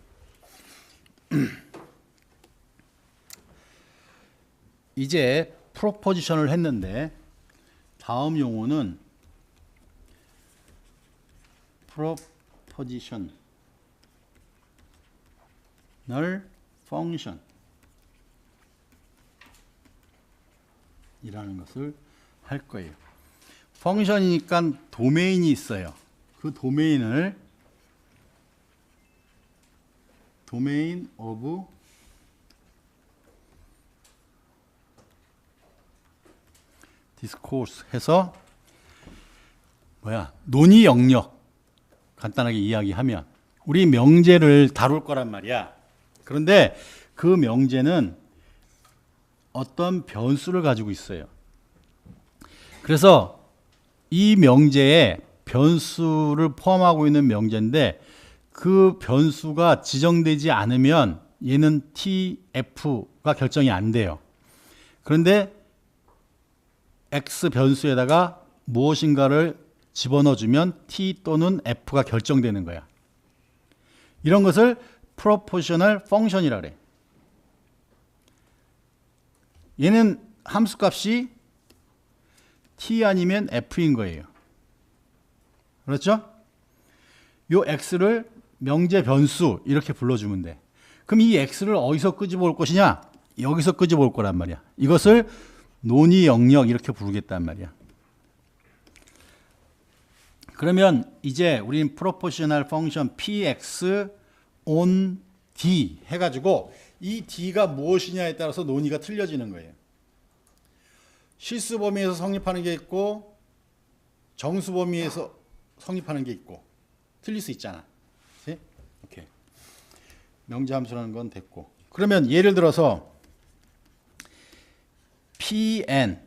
이제 프로포지션을 했는데 다음 용어는 프로포지션을 펑션 이라는 것을 할 거예요. 펑션이니까 도메인이 있어요. 그 도메인을 도메인 오브 디스코스 해서 논의 영역 간단하게 이야기하면 우리 명제를 다룰 거란 말이야. 그런데 그 명제는 어떤 변수를 가지고 있어요. 그래서 이 명제에 변수를 포함하고 있는 명제인데 그 변수가 지정되지 않으면 얘는 TF가 결정이 안 돼요. 그런데 X 변수에다가 무엇인가를 집어넣어주면 T 또는 F가 결정되는 거야. 이런 것을 proportional function이라 그래. 얘는 함수값이 T 아니면 F인 거예요. 그렇죠? 요 X를 명제 변수 이렇게 불러주면 돼. 그럼 이 X를 어디서 끄집어 올 것이냐? 여기서 끄집어 올 거란 말이야. 이것을 논의 영역 이렇게 부르겠단 말이야. 그러면 이제 우리는 proportional function px on d 해가지고 이 d가 무엇이냐에 따라서 논의가 틀려지는 거예요. 실수 범위에서 성립하는 게 있고 정수 범위에서 성립하는 게 있고 틀릴 수 있잖아. 그치? 오케이. 명제 함수라는 건 됐고. 그러면 예를 들어서 pn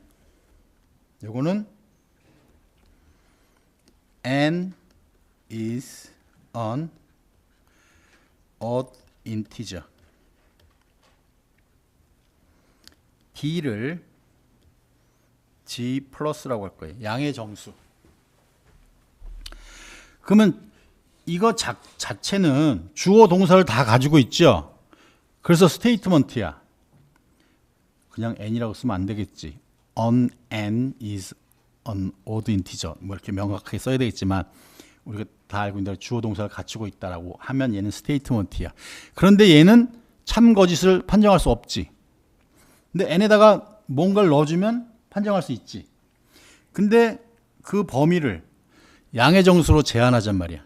요거는 n is an odd integer. d를 g 플러스라고 할 거예요. 양의 정수. 그러면 이거 자체는 주어 동사를 다 가지고 있죠. 그래서 스테이트먼트야. 그냥 n이라고 쓰면 안 되겠지. on n is an odd integer. 뭐 이렇게 명확하게 써야 되겠지만 우리가 다 알고 있는 대로 주어 동사를 갖추고 있다라고 하면 얘는 스테이트먼트야. 그런데 얘는 참 거짓을 판정할 수 없지. 근데 n에다가 뭔가를 넣어주면 판정할 수 있지. 근데 그 범위를 양의 정수로 제한하잔 말이야.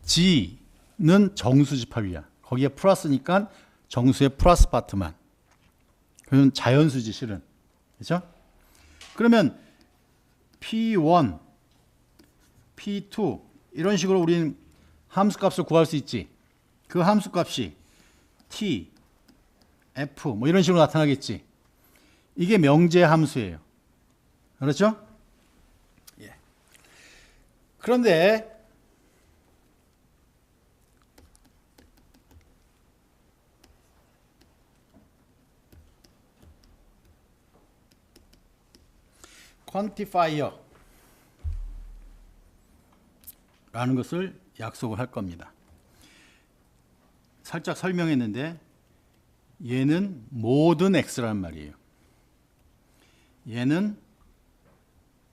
G는 정수 집합이야. 거기에 플러스니까 정수의 플러스 파트만. 그러면 자연수지 실은. 그렇죠? 그러면 P1, P2 이런 식으로 우리는 함수값을 구할 수 있지. 그 함수값이 T, F 뭐 이런 식으로 나타나겠지. 이게 명제 함수예요. 그렇죠? 예. 그런데 퀀티파이어 라는 것을 약속을 할 겁니다. 살짝 설명했는데 얘는 모든 x란 말이에요. 얘는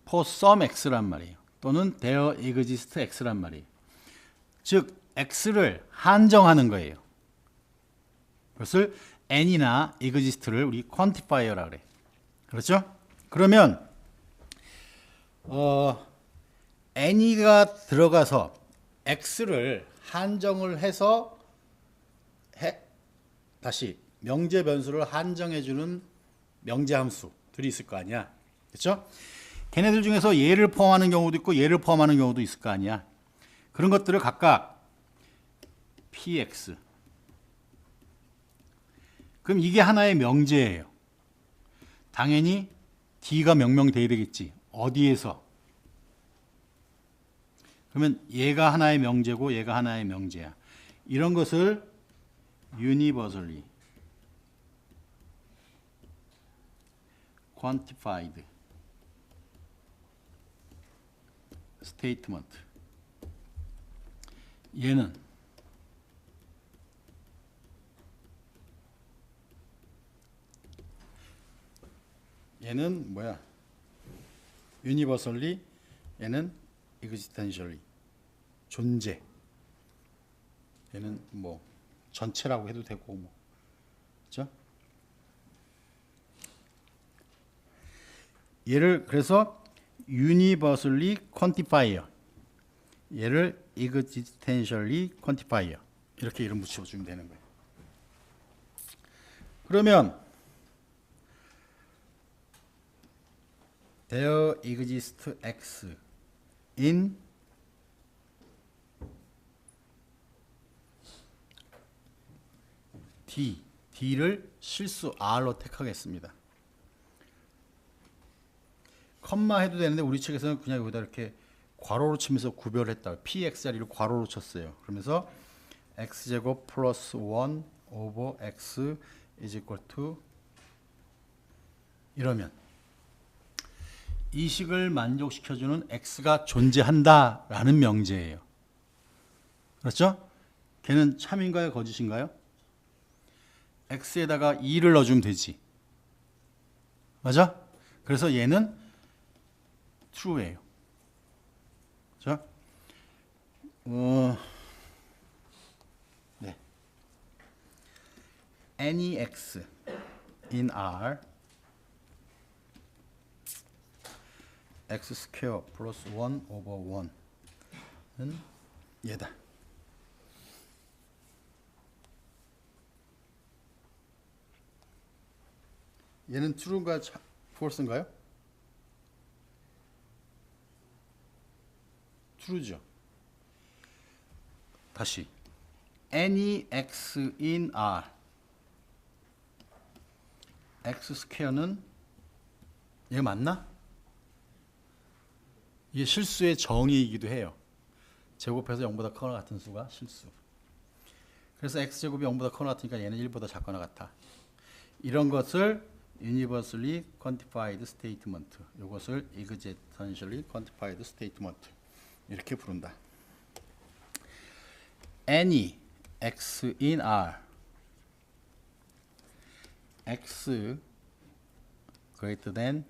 for some x란 말이에요. 또는 there exists x란 말이에요. 즉 x를 한정하는 거예요. 그것을 n이나 exist를 우리 퀀티파이어라 그래. 그렇죠? 그러면 n이가 들어가서 x를 한정을 해서 다시 명제 변수를 한정해 주는 명제 함수들이 있을 거 아니야. 그렇죠? 걔네들 중에서 얘를 포함하는 경우도 있고 얘를 포함하는 경우도 있을 거 아니야. 그런 것들을 각각 px. 그럼 이게 하나의 명제예요. 당연히 d가 명명돼야 되겠지. 어디에서? 그러면 얘가 하나의 명제고 얘가 하나의 명제야. 이런 것을 universally quantified statement. 얘는 뭐야? universally, 얘는 existentially, 존재. 얘는 뭐 전체라고 해도 되고 뭐. 그렇죠? 얘를 그래서 universally quantifier, 얘를 existentially quantifier 이렇게 이름 붙여주면 되는 거예요. 그러면 there exists X in D, D를 실수 R로 택하겠습니다. 컴마 해도 되는데 우리 책에서는 그냥 여기다 이렇게 괄호로 치면서 구별했다. PXR을 괄호로 쳤어요. 그러면서 X제곱 플러스 1 오버 X is equal to 이러면 이 식을 만족시켜주는 X가 존재한다라는 명제예요. 그렇죠? 걔는 참인가요? 거짓인가요? X에다가 2를 넣어주면 되지. 맞아? 그래서 얘는 true예요. 자, 네. any X in R X 스퀘어 플러스 1 오버 1은 얘다. 얘는 true인가 false인가요? true죠. 다시 any x in R x 스퀘어는 얘 맞나? 이게 실수의 정의이기도 해요. 제곱해서 0보다 크거나 같은 수가 실수. 그래서 x제곱이 0보다 크거나 같으니까 얘는 1보다 작거나 같아. 이런 것을 universally quantified statement, 이것을 existentially quantified statement 이렇게 부른다. any x in R x greater than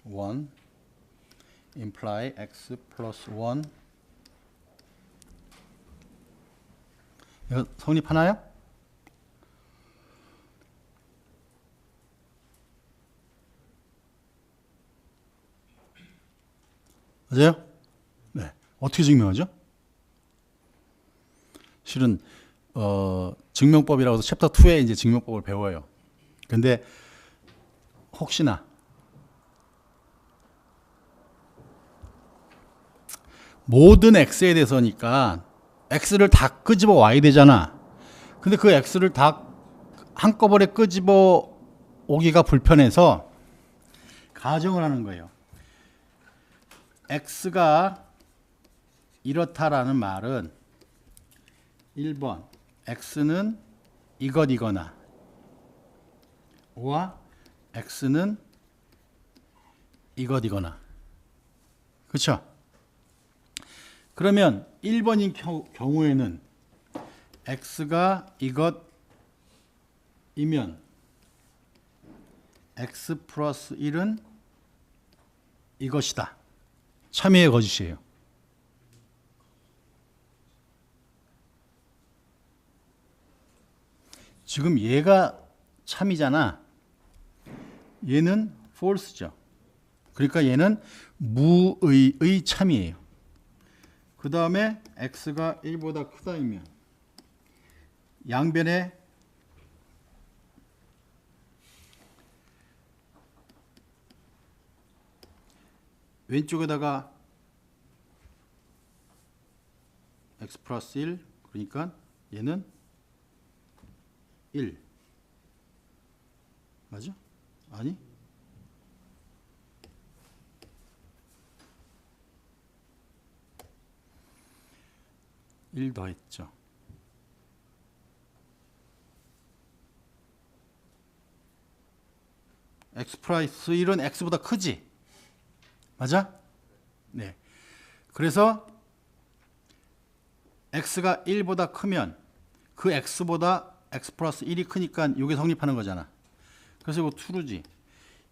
1 imply x plus 1 이거 성립하나요? 맞아요? 네. 어떻게 증명하죠? 실은 증명법이라고 해서 챕터 2에 이제 증명법을 배워요. 근데 혹시나 모든 x에 대해서니까 x를 다 끄집어 와야 되잖아. 근데 그 x를 다 한꺼번에 끄집어 오기가 불편해서 가정을 하는 거예요. x가 이렇다라는 말은 1번 x는 이것이거나 와 x는 이것이거나 그렇죠? 그러면 1번인 경우에는 x가 이것이면 x 플러스 1은 이것이다. 참이에요, 거짓이에요? 지금 얘가 참이잖아. 얘는 false죠. 그러니까 얘는 무의의 참이에요. 그 다음에 x가 1보다 크다면 양변에 왼쪽에다가 x 플러스 1 그러니까 얘는 1 맞아? 아니? 일 더했죠. x 플러스 1은 x보다 크지? 맞아? 네. 그래서 x가 1보다 크면 그 x보다 x 플러스 1이 크니까 이게 성립하는 거잖아. 그래서 이거 true지.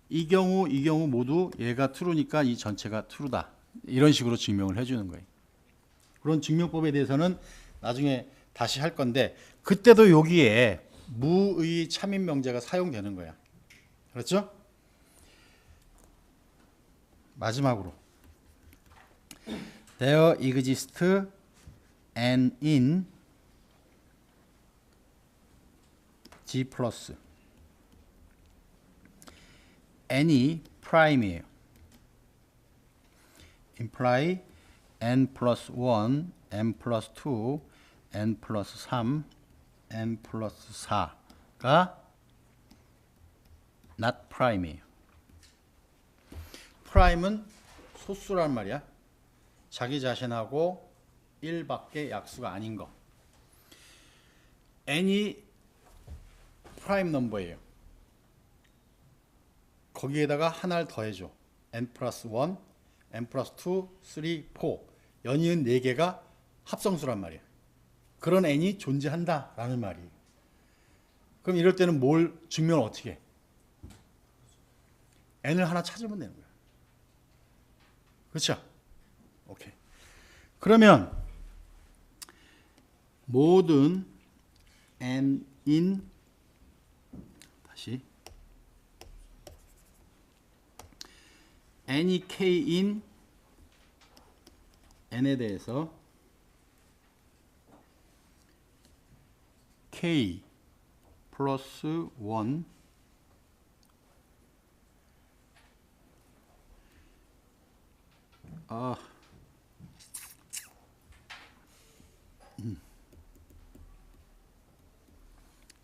이 경우 모두 얘가 true니까 이 전체가 true다. 이런 식으로 증명을 해주는 거예요. 그런 증명법에 대해서는 나중에 다시 할 건데 그때도 여기에 무의 참인 명제가 사용되는 거야. 그렇죠? 마지막으로 There exists an in G 플러스 n이 프라임이에요. imply n 플러스 1, n 플러스 2, n 플러스 3, n 플러스 4가 not prime이에요. 프라임은 소수란 말이야. 자기 자신하고 1밖에 약수가 아닌 거. n이 프라임 넘버예요. 거기에다가 하나를 더해줘. n 플러스 1, n 플러스 2, 3, 4 연이은 4개가 합성수란 말이야. 그런 n이 존재한다라는 말이에요. 그럼 이럴 때는 뭘 증명을 어떻게 해? n을 하나 찾으면 되는 거야. 그렇죠? 오케이. 그러면 모든 n인 다시 n이 k인 n에 대해서 k 플러스 1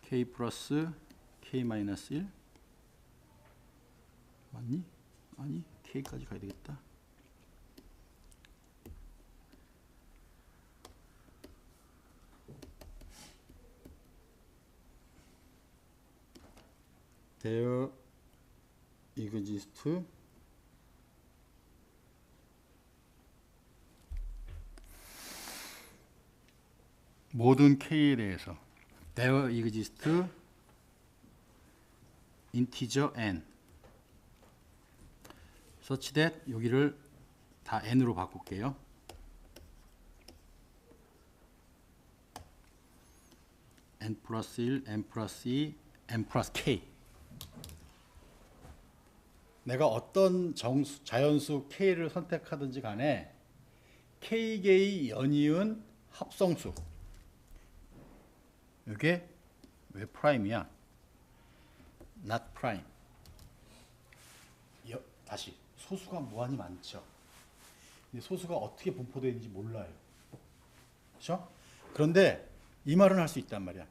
k 플러스 k 마이너스 1 맞니? 아니 k까지 가야 되겠다. There exists 모든 k에 대해서 There exists integer n such that 여기를 다 n으로 바꿀게요. n 플러스 1, n 플러스 2, n 플러스 k. 내가 어떤 자연수 k를 선택하든지 간에 k개의 연이은 합성수. 이게 왜 프라임이야? not prime. 다시 소수가 무한히 많죠. 근데 소수가 어떻게 분포되는지 몰라요. 그렇죠? 그런데 이 말은 할 수 있단 말이야.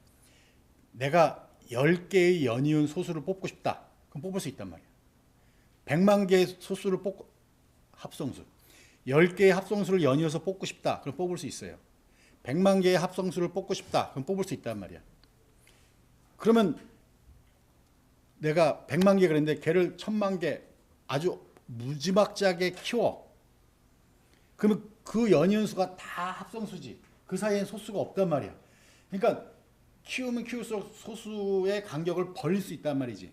내가 10개의 연이은 소수를 뽑고 싶다. 그럼 뽑을 수 있단 말이야. 100만 개의 소수를 뽑고 합성수. 10개의 합성수를 연이어서 뽑고 싶다. 그럼 뽑을 수 있어요. 100만 개의 합성수를 뽑고 싶다. 그럼 뽑을 수 있단 말이야. 그러면 내가 100만 개 그랬는데 걔를 1000만 개 아주 무지막지하게 키워. 그러면 그 연이은 수가 다 합성수지. 그 사이엔 소수가 없단 말이야. 그러니까 키우면 키울수록 소수의 간격을 벌릴 수 있단 말이지.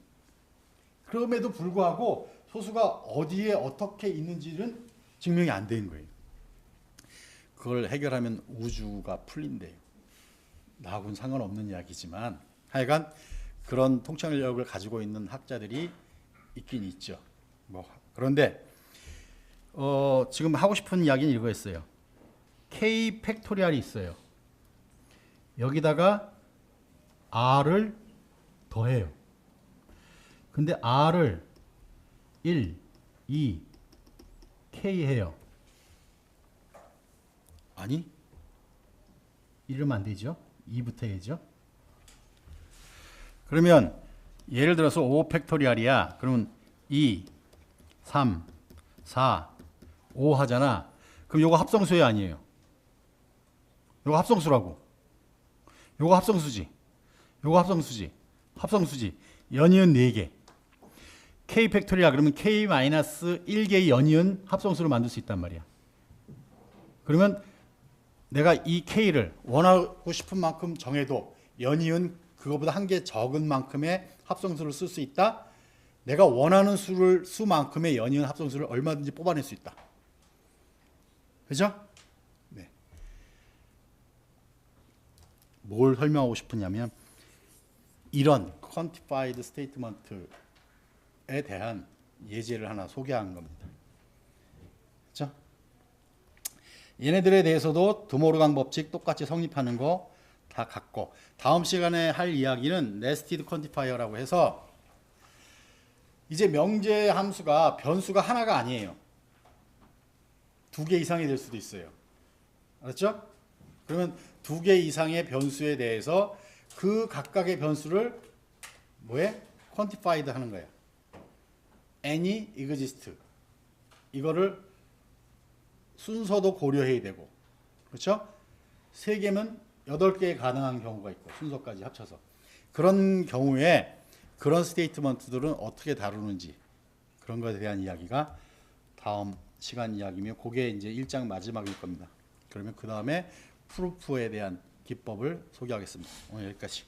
그럼에도 불구하고 소수가 어디에 어떻게 있는지는 증명이 안 되는 거예요. 그걸 해결하면 우주가 풀린대요. 나하고는 상관없는 이야기지만 하여간 그런 통찰력을 가지고 있는 학자들이 있긴 있죠. 그런데 지금 하고 싶은 이야기는 이거였어요. k 팩토리얼이 있어요. 여기다가 r을 더해요. 근데 r을 1, 2, k 해요. 아니? 이러면 안 되죠. 2부터 해야죠. 그러면 예를 들어서 5 팩토리얼이야. 그러면 2, 3, 4, 5 하잖아. 그럼 요거 합성수예요, 아니에요? 요거 합성수라고. 요거 합성수지. 요거 합성수지. 합성수지. 연이은 4개. k 팩토리얼 그러면 k 마이너스 1개의 연이은 합성수를 만들 수 있단 말이야. 그러면 내가 이 k를 원하고 싶은 만큼 정해도 연이은 그거보다 한 개 적은 만큼의 합성수를 쓸 수 있다. 내가 원하는 수만큼의 연이은 합성수를 얼마든지 뽑아낼 수 있다. 그죠? 네. 뭘 설명하고 싶으냐면 이런 quantified statement에 대한 예제를 하나 소개한 겁니다. 그렇죠? 얘네들에 대해서도 드모르강 법칙 똑같이 성립하는 거 다 같고, 다음 시간에 할 이야기는 nested quantifier라고 해서 이제 명제 함수가 변수가 하나가 아니에요. 2개 이상이 될 수도 있어요. 알았죠? 그러면 2개 이상의 변수에 대해서 그 각각의 변수를 뭐에? quantified 하는 거예요. any exist. 이거를 순서도 고려해야 되고, 그렇죠? 3개면 8개 가능한 경우가 있고, 순서까지 합쳐서. 그런 경우에 그런 스테이트먼트들은 어떻게 다루는지, 그런 것에 대한 이야기가 다음 시간 이야기며, 그게 이제 1장 마지막일 겁니다. 그러면 그 다음에 프루프에 대한 기법을 소개하겠습니다. 오늘 여기까지.